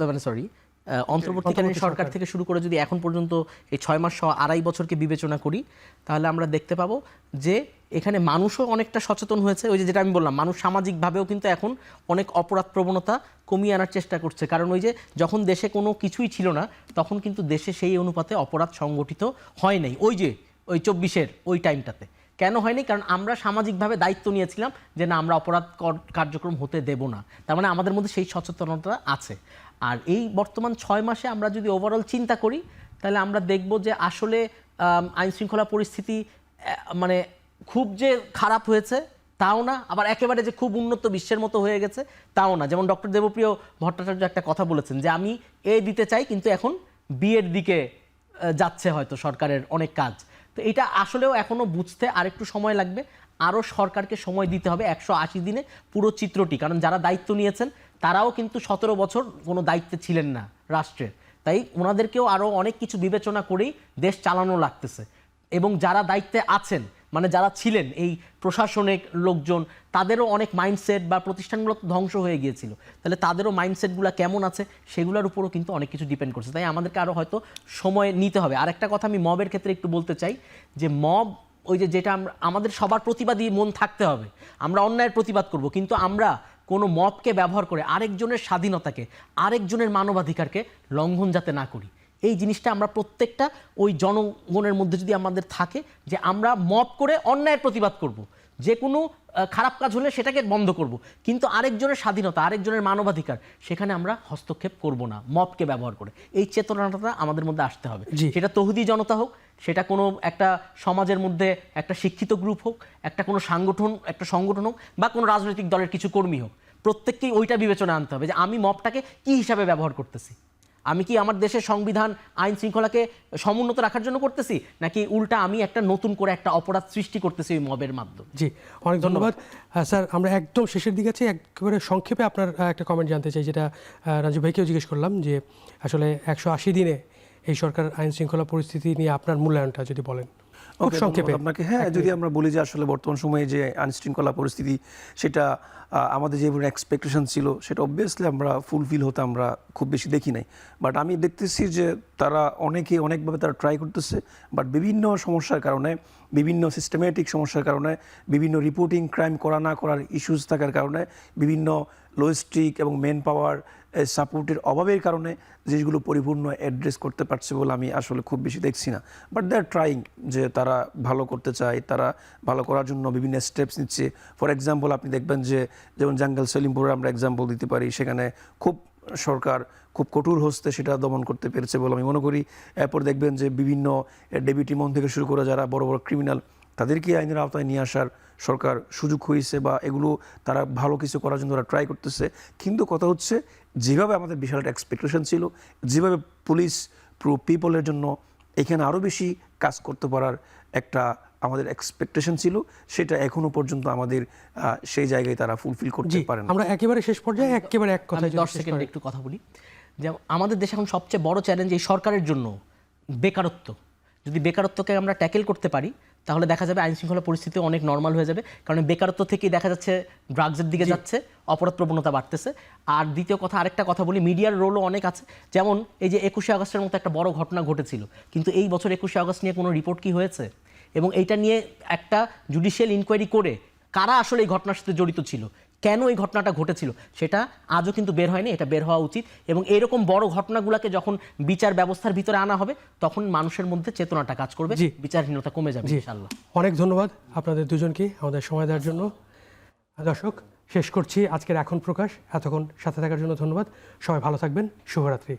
[SPEAKER 3] অন্তর্বর্তীকালীন সরকার থেকে শুরু করে যদি এখন পর্যন্ত এই 6 মাস সহ 2.5 বছরকে বিবেচনা করি, তাহলে আমরা দেখতে পাবো যে এখানে মানুষও অনেকটা সচেতন হয়েছে। ওই যে যেটা আমি বললাম, মানুষ সামাজিকভাবেও কিন্তু এখন অনেক অপরাধ প্রবণতা কমিয়ে আনার চেষ্টা করছে। কারণ ওই যে যখন দেশে কোনো কিছুই ছিল না, তখন কিন্তু দেশে সেই অনুপাতে অপরাধ সংগঠিত হয় নাই। ওই যে ওই 24-এর ওই টাইমটাতে কেন হয়নি? কারণ আমরা সামাজিকভাবে দায়িত্ব নিয়েছিলাম যে না, আমরা অপরাধ কার্যক্রম হতে দেব না। তার মানে আমাদের মধ্যে সেই সচেতনতা আছে। আর এই বর্তমান 6 মাসে আমরা যদি ওভারঅল চিন্তা করি, তাহলে আমরা দেখব যে আসলে আইন শৃঙ্খলা পরিস্থিতি মানে খুব যে খারাপ হয়েছে তাও না, আবার একেবারে যে খুব উন্নত বিশ্বের মতো হয়ে গেছে তাও না। যেমন ডক্টর দেবপ্রিয় ভট্টাচার্য একটা কথা বলেছেন যে আমি এ দিতে চাই, কিন্তু এখন বিয়ের দিকে যাচ্ছে হয়তো সরকারের অনেক কাজ। তো এটা আসলেও এখনও বুঝতে আরেকটু সময় লাগবে। আরও সরকারকে সময় দিতে হবে 180 দিনে পুরো চিত্রটি। কারণ যারা দায়িত্ব নিয়েছেন তারাও কিন্তু 17 বছর কোনো দায়িত্বে ছিলেন না রাষ্ট্রের, তাই ওনাদেরকেও আরও অনেক কিছু বিবেচনা করেই দেশ চালানো লাগতেছে। এবং যারা দায়িত্বে আছেন, মানে যারা ছিলেন এই প্রশাসনিক লোকজন, তাদেরও অনেক মাইন্ডসেট বা প্রতিষ্ঠানগুলো ধ্বংস হয়ে গিয়েছিল, তাহলে তাদেরও মাইন্ডসেটগুলো কেমন আছে সেগুলোর উপরও কিন্তু অনেক কিছু ডিপেন্ড করছে। তাই আমাদেরকে আরও হয়তো সময় নিতে হবে। আরেকটা কথা আমি মবের ক্ষেত্রে একটু বলতে চাই যে মব ওই যে যেটা আমাদের সবার প্রতিবাদী মন থাকতে হবে, আমরা অন্যায়ের প্রতিবাদ করব, কিন্তু আমরা কোনো মবকে ব্যবহার করে আরেকজনের স্বাধীনতাকে, আরেকজনের মানবাধিকারকে লঙ্ঘন যাতে না করি, এই জিনিসটা আমরা প্রত্যেকটা ওই জনগণের মধ্যে যদি আমাদের থাকে যে আমরা মব করে অন্যায়ের প্রতিবাদ করব, যে কোনো খারাপ কাজ হলে সেটাকে বন্ধ করব, কিন্তু আরেকজনের স্বাধীনতা, আরেকজনের মানবাধিকার সেখানে আমরা হস্তক্ষেপ করব না মবকে ব্যবহার করে। এই চেতনাটা আমাদের মধ্যে আসতে হবে। সেটা তৌহিদি জনতা হোক, সেটা কোনো একটা সমাজের মধ্যে একটা শিক্ষিত গ্রুপ হোক, একটা কোনো সংগঠন হোক, বা কোনো রাজনৈতিক দলের কিছু কর্মী হোক, প্রত্যেককেই ওইটা বিবেচনা আনতে হবে যে আমি মবটাকে কি হিসাবে ব্যবহার করতেছি। আমি কি আমার দেশের সংবিধান আইন শৃঙ্খলাকে সমুন্নত রাখার জন্য করতেছি, নাকি উল্টা আমি একটা নতুন করে একটা অপরাধ সৃষ্টি করতেছি ওই মবের মাধ্যমে?
[SPEAKER 1] জি, অনেক ধন্যবাদ স্যার। আমরা একদম শেষের দিকে আছি, একেবারে সংক্ষেপে আপনার একটা কমেন্ট জানতে চাই, যেটা রাজু ভাইকেও জিজ্ঞেস করলাম যে আসলে 180 দিনে এই সরকার আইন শৃঙ্খলা পরিস্থিতি নিয়ে আপনার মূল্যায়নটা যদি বলেন খুব সংক্ষেপে।
[SPEAKER 2] আপনাকে হ্যাঁ, যদি আমরা বলি যে আসলে বর্তমান সময়ে যে আইন শৃঙ্খলা পরিস্থিতি, সেটা আমাদের যে এক্সপেকটেশন ছিল সেটা অবভিয়াসলি আমরা ফুলফিল হতে আমরা খুব বেশি দেখি নাই। বাট আমি দেখতেছি যে তারা অনেকভাবে তারা ট্রাই করতেছে, বাট বিভিন্ন সমস্যার কারণে, বিভিন্ন সিস্টেমেটিক সমস্যার কারণে, বিভিন্ন রিপোর্টিং ক্রাইম করা না করার ইস্যুস থাকার কারণে, বিভিন্ন লজিস্টিক এবং ম্যান পাওয়ার সাপোর্টের অভাবের কারণে জিনিসগুলো পরিপূর্ণ অ্যাড্রেস করতে পারছে বলে আমি আসলে খুব বেশি দেখছি না। বাট দে আর ট্রাইং, যে তারা ভালো করতে চায়, তারা ভালো করার জন্য বিভিন্ন স্টেপস নিচ্ছে। ফর এক্সাম্পল আপনি দেখবেন যে যেমন জাঙ্গাল সেলিমপুরের আমরা এক্সাম্পল দিতে পারি, সেখানে সরকার খুব কঠোর হস্তে সেটা দমন করতে পেরেছে বলে আমি মনে করি। এরপর দেখবেন যে বিভিন্ন ডেপুটি মন থেকে শুরু করে যারা বড় বড় ক্রিমিনাল, তাদেরকে আইনের আওতায় নিয়ে আসার সরকার সুযোগ হয়েছে, বা এগুলো তারা ভালো কিছু করার জন্য তারা ট্রাই করতেছে। কিন্তু কথা হচ্ছে, যেভাবে আমাদের বিশাল একটা এক্সপেকটেশন ছিল, যেভাবে পুলিশ পিপলের জন্য এখানে আরও বেশি কাজ করতে পারার একটা আমাদের এক্সপেকটেশন ছিল, সেটা এখনো পর্যন্ত আমাদের সেই জায়গায় তারা ফুলফিল করতে পারে না।
[SPEAKER 1] আমরা একেবারে শেষ পর্যায়ে একেবারে এক কথা
[SPEAKER 3] 10 সেকেন্ড একটু কথা বলি। যে আমাদের দেশে এখন সবচেয়ে বড় চ্যালেঞ্জ এই সরকারের জন্য বেকারত্ব। যদি বেকারত্বকে আমরা ট্যাকেল করতে পারি, তাহলে দেখা যাবে আইন শৃঙ্খলা পরিস্থিতি অনেক নর্মাল হয়ে যাবে। কারণ বেকারত্ব থেকেই দেখা যাচ্ছে ড্রাগসের দিকে যাচ্ছে, অপরাধ প্রবণতা বাড়তেছে। আর দ্বিতীয় কথা, আরেকটা কথা বলি, মিডিয়ার রোলও অনেক আছে। যেমন এই যে 21শে আগস্টের মতো একটা বড় ঘটনা ঘটেছিল, কিন্তু এই বছর 21শে আগস্ট নিয়ে কোনো রিপোর্ট কি হয়েছে? এবং এইটা নিয়ে একটা জুডিশিয়াল ইনকোয়ারি করে কারা আসলে এই ঘটনার সাথে জড়িত ছিল, কেন এই ঘটনাটা ঘটেছিল, সেটা আজও কিন্তু বের হয়নি। এটা বের হওয়া উচিত। এবং এরকম বড় ঘটনাগুলোকে যখন বিচার ব্যবস্থার ভিতরে আনা হবে, তখন মানুষের মধ্যে চেতনাটা কাজ করবে, বিচারহীনতা কমে যাবে ইনশাআল্লাহ।
[SPEAKER 1] অনেক ধন্যবাদ আপনাদের দুজনকে আমাদের সময় দেওয়ার জন্য। দর্শক, শেষ করছি আজকের এখন প্রকাশ। এতক্ষণ সাথে থাকার জন্য ধন্যবাদ। সবাই ভালো থাকবেন। শুভরাত্রি।